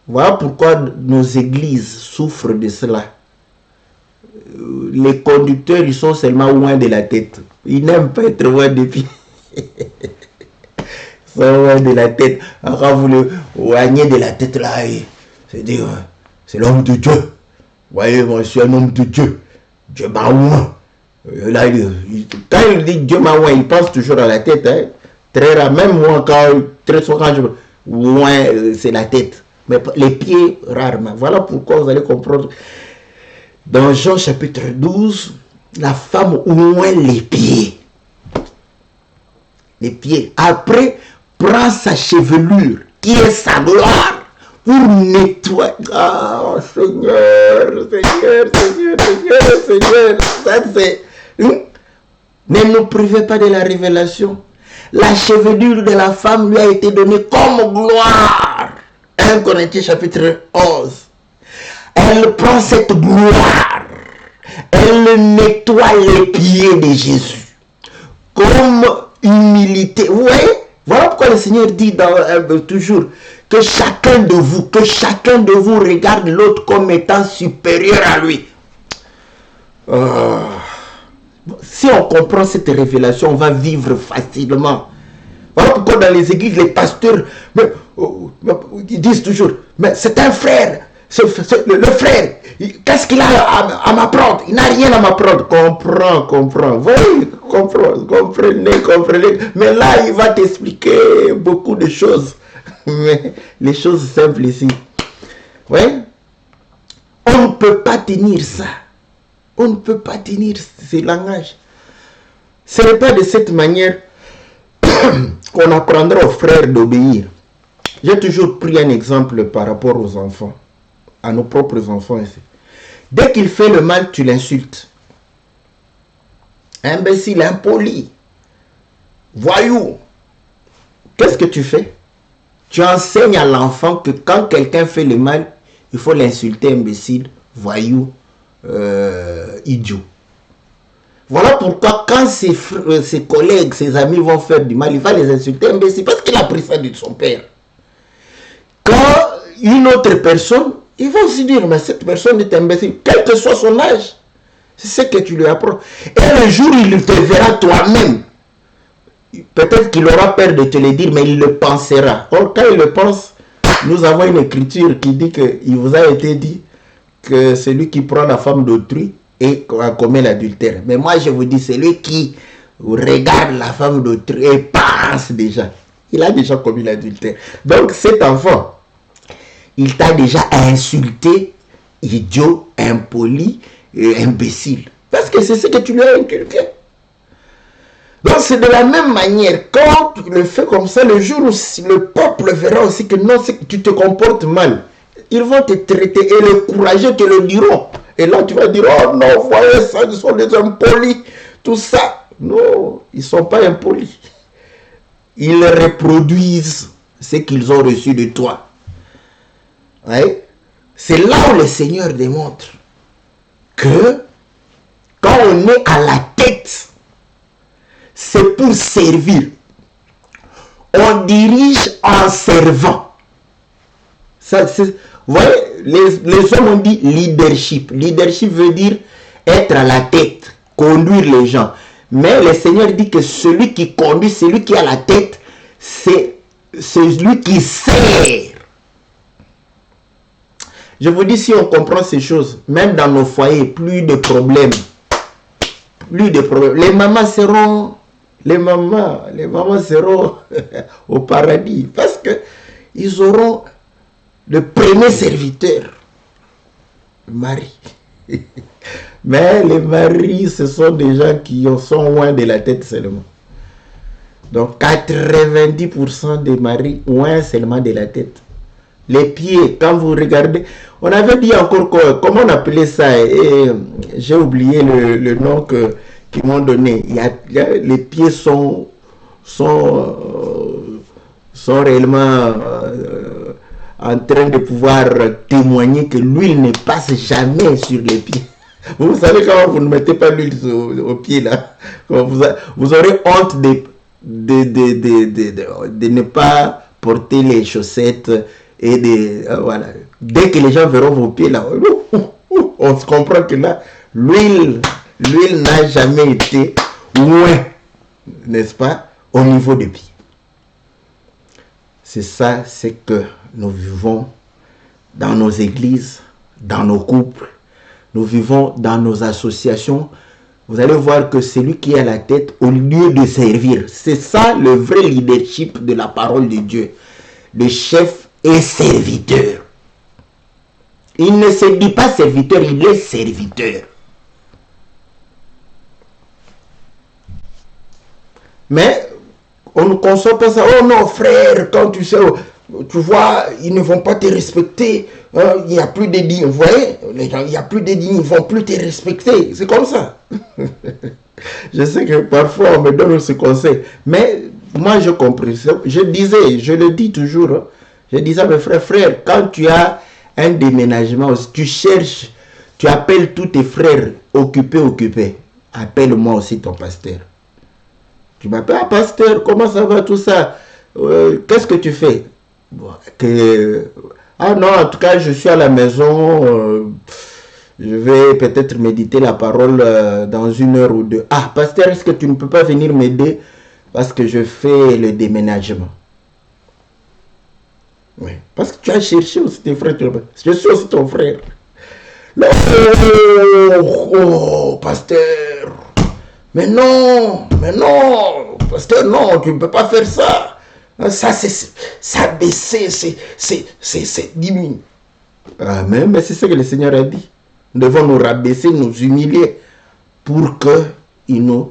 Voilà pourquoi nos églises souffrent de cela. Les conducteurs, ils sont seulement loin de la tête. Ils n'aiment pas être loin des pieds. Ils sont loin de la tête. Quand vous le loignez de la tête là, c'est-à-dire, c'est l'homme de Dieu. Vous voyez, moi je suis un homme de Dieu. Dieu m'a oint. Là, quand il dit Dieu m'a oint, il pense toujours à la tête. Hein. Très rare, même moi, très souvent, quand je oint, c'est la tête. Mais les pieds, rarement. Voilà pourquoi vous allez comprendre. Dans Jean chapitre 12, la femme oint les pieds. Les pieds. Après, prend sa chevelure, qui est sa gloire, pour nettoyer. Oh Seigneur, Seigneur, Seigneur, Seigneur, Seigneur. Ça c'est. Ne nous privez pas de la révélation. La chevelure de la femme lui a été donnée comme gloire. 1 Corinthiens chapitre 11. Elle prend cette gloire, elle nettoie les pieds de Jésus, comme humilité. Vous voyez, voilà pourquoi pourquoi le Seigneur dit toujours que chacun de vous regarde l'autre comme étant supérieur à lui. Si on comprend cette révélation, on va vivre facilement. Voilà pourquoi dans les églises, les pasteurs ils disent toujours, mais c'est un frère, le frère, qu'est-ce qu'il a à m'apprendre? Il n'a rien à m'apprendre. Comprends. Oui, comprenez. Mais là, il va t'expliquer beaucoup de choses. Mais les choses simples ici. Oui. On ne peut pas tenir ça. On ne peut pas tenir ces langages. Ce n'est pas de cette manière qu'on apprendra aux frères d'obéir. J'ai toujours pris un exemple par rapport aux enfants, à nos propres enfants ici. Dès qu'il fait le mal, tu l'insultes. Imbécile, impoli, voyou. Qu'est-ce que tu fais? Tu enseignes à l'enfant que quand quelqu'un fait le mal, il faut l'insulter, imbécile, voyou, idiot. Voilà pourquoi quand ses collègues, ses amis vont faire du mal, il va les insulter, imbécile, parce qu'il a pris ça de son père. Quand une autre personne, il va aussi dire, mais cette personne est imbécile, quel que soit son âge. C'est ce que tu lui apprends. Et un jour, il te verra toi-même. Peut-être qu'il aura peur de te le dire, mais il le pensera. Or, quand il le pense, nous avons une écriture qui dit qu'il vous a été dit que celui qui prend la femme d'autrui commet l'adultère. Mais moi, je vous dis, celui qui regarde la femme d'autrui et pense déjà, il a déjà commis l'adultère. Donc, cet enfant, il t'a déjà insulté, idiot, impoli, imbécile. Parce que c'est ce que tu lui as inculqué. Donc c'est de la même manière, quand tu le fais comme ça, le jour où le peuple verra aussi que non, tu te comportes mal, ils vont te traiter et les courageux te le diront. Et là tu vas dire, oh non, voyez ça, ils sont des impolis, tout ça. Non, ils ne sont pas impolis. Ils reproduisent ce qu'ils ont reçu de toi. Ouais. C'est là où le Seigneur démontre que quand on est à la tête, c'est pour servir. On dirige en servant. Ça, vous voyez, les hommes ont dit leadership. Leadership veut dire être à la tête, conduire les gens. Mais le Seigneur dit que celui qui conduit, celui qui a la tête, c'est celui qui sert. Je vous dis, si on comprend ces choses, même dans nos foyers, plus de problèmes. Plus de problèmes. Les mamans seront au paradis. Parce que ils auront le premier serviteur. Le mari. Mais les maris, ce sont des gens qui sont loin de la tête seulement. Donc 90% des maris loin seulement de la tête. Les pieds, quand vous regardez, on avait dit encore comment on appelait ça, et j'ai oublié le nom qu'ils m'ont donné. Les pieds sont réellement en train de pouvoir témoigner que l'huile ne passe jamais sur les pieds. Vous savez, quand vous ne mettez pas l'huile aux pieds là, vous aurez honte de ne pas porter les chaussettes. Et voilà. Dès que les gens verront vos pieds là, on se comprend que là, l'huile n'a jamais été loin, n'est-ce pas, au niveau des pieds. C'est ça, c'est que nous vivons dans nos églises, dans nos couples, nous vivons dans nos associations. Vous allez voir que celui qui est à la tête, au lieu de servir, c'est ça le vrai leadership de la parole de Dieu. Le chef et serviteur. Il ne se dit pas serviteur, il est serviteur. Mais on ne conçoit pas ça. Oh non, frère, quand tu sais, tu vois, ils ne vont pas te respecter. Il n'y a plus de dignes. Vous voyez, les gens, il n'y a plus de dignes, ils ne vont plus te respecter. C'est comme ça. Je sais que parfois on me donne ce conseil. Mais moi, je comprends. Je le dis toujours. Je disais à mes frères, quand tu as un déménagement, tu cherches, tu appelles tous tes frères occupés. Appelle-moi aussi ton pasteur. Tu m'appelles, pasteur, comment ça va tout ça? Qu'est-ce que tu fais? Bon, ah non, en tout cas, je suis à la maison. Je vais peut-être méditer la parole dans 1 heure ou 2. Ah, pasteur, est-ce que tu ne peux pas venir m'aider parce que je fais le déménagement? Oui, parce que tu as cherché aussi tes frères. Je suis aussi ton frère. Non, oh, pasteur. Mais non, pasteur, non, tu ne peux pas faire ça. Ça, ça baisser, c'est diminuer. Amen, mais c'est ce que le Seigneur a dit. Nous devons nous rabaisser, nous humilier pour qu'il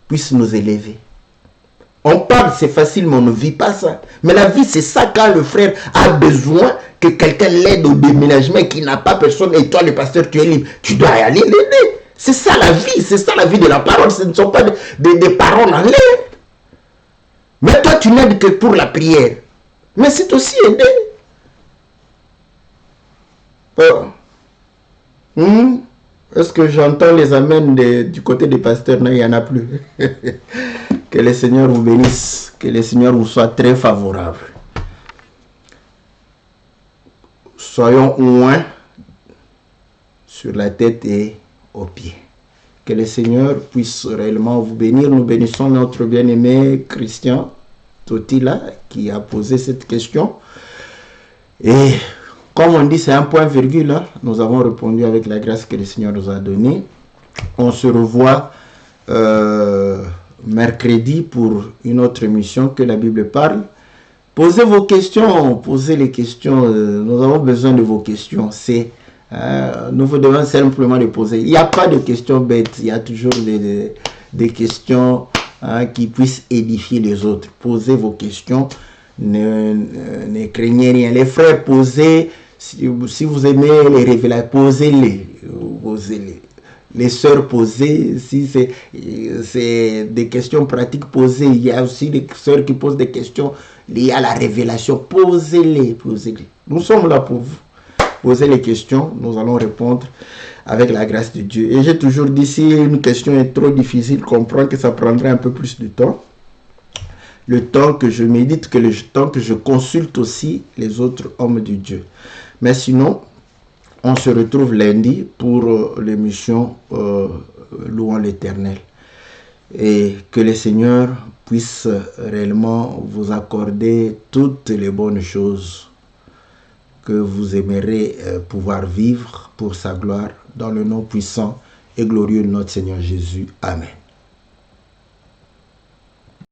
puisse nous élever. On parle, c'est facile, mais on ne vit pas ça. Mais la vie, c'est ça quand le frère a besoin que quelqu'un l'aide au déménagement, qui n'a pas personne, et toi, le pasteur, tu es libre. Tu dois aller l'aider. C'est ça la vie, c'est ça la vie de la parole. Ce ne sont pas des paroles en l'air. Mais toi, tu n'aides que pour la prière. Mais c'est aussi aider. Est-ce que j'entends les amens du côté des pasteurs? Non, il n'y en a plus. Que le Seigneur vous bénisse. Que le Seigneur vous soit très favorable. Soyons loin sur la tête et aux pieds. Que le Seigneur puisse réellement vous bénir. Nous bénissons notre bien-aimé Christian Totila qui a posé cette question. Et comme on dit, c'est un point virgule. Hein? Nous avons répondu avec la grâce que le Seigneur nous a donnée. On se revoit mercredi pour une autre émission que la Bible parle. Posez vos questions, posez les questions. Nous avons besoin de vos questions. Nous vous devons simplement les poser. Il n'y a pas de questions bêtes. Il y a toujours des questions qui puissent édifier les autres. Posez vos questions. Ne craignez rien. Les frères, posez. Si vous aimez les révélations, posez-les. Posez-les. Les sœurs, posez. Si c'est des questions pratiques, posez. Il y a aussi des sœurs qui posent des questions liées à la révélation. Posez-les. Posez-les. Nous sommes là pour vous. Posez les questions, nous allons répondre avec la grâce de Dieu. Et j'ai toujours dit, si une question est trop difficile, comprends que ça prendrait un peu plus de temps. Le temps que je médite, que le temps que je consulte aussi les autres hommes de Dieu. Mais sinon, on se retrouve lundi pour l'émission Louons l'Éternel. Et que le Seigneur puisse réellement vous accorder toutes les bonnes choses que vous aimerez pouvoir vivre pour sa gloire, dans le nom puissant et glorieux de notre Seigneur Jésus. Amen.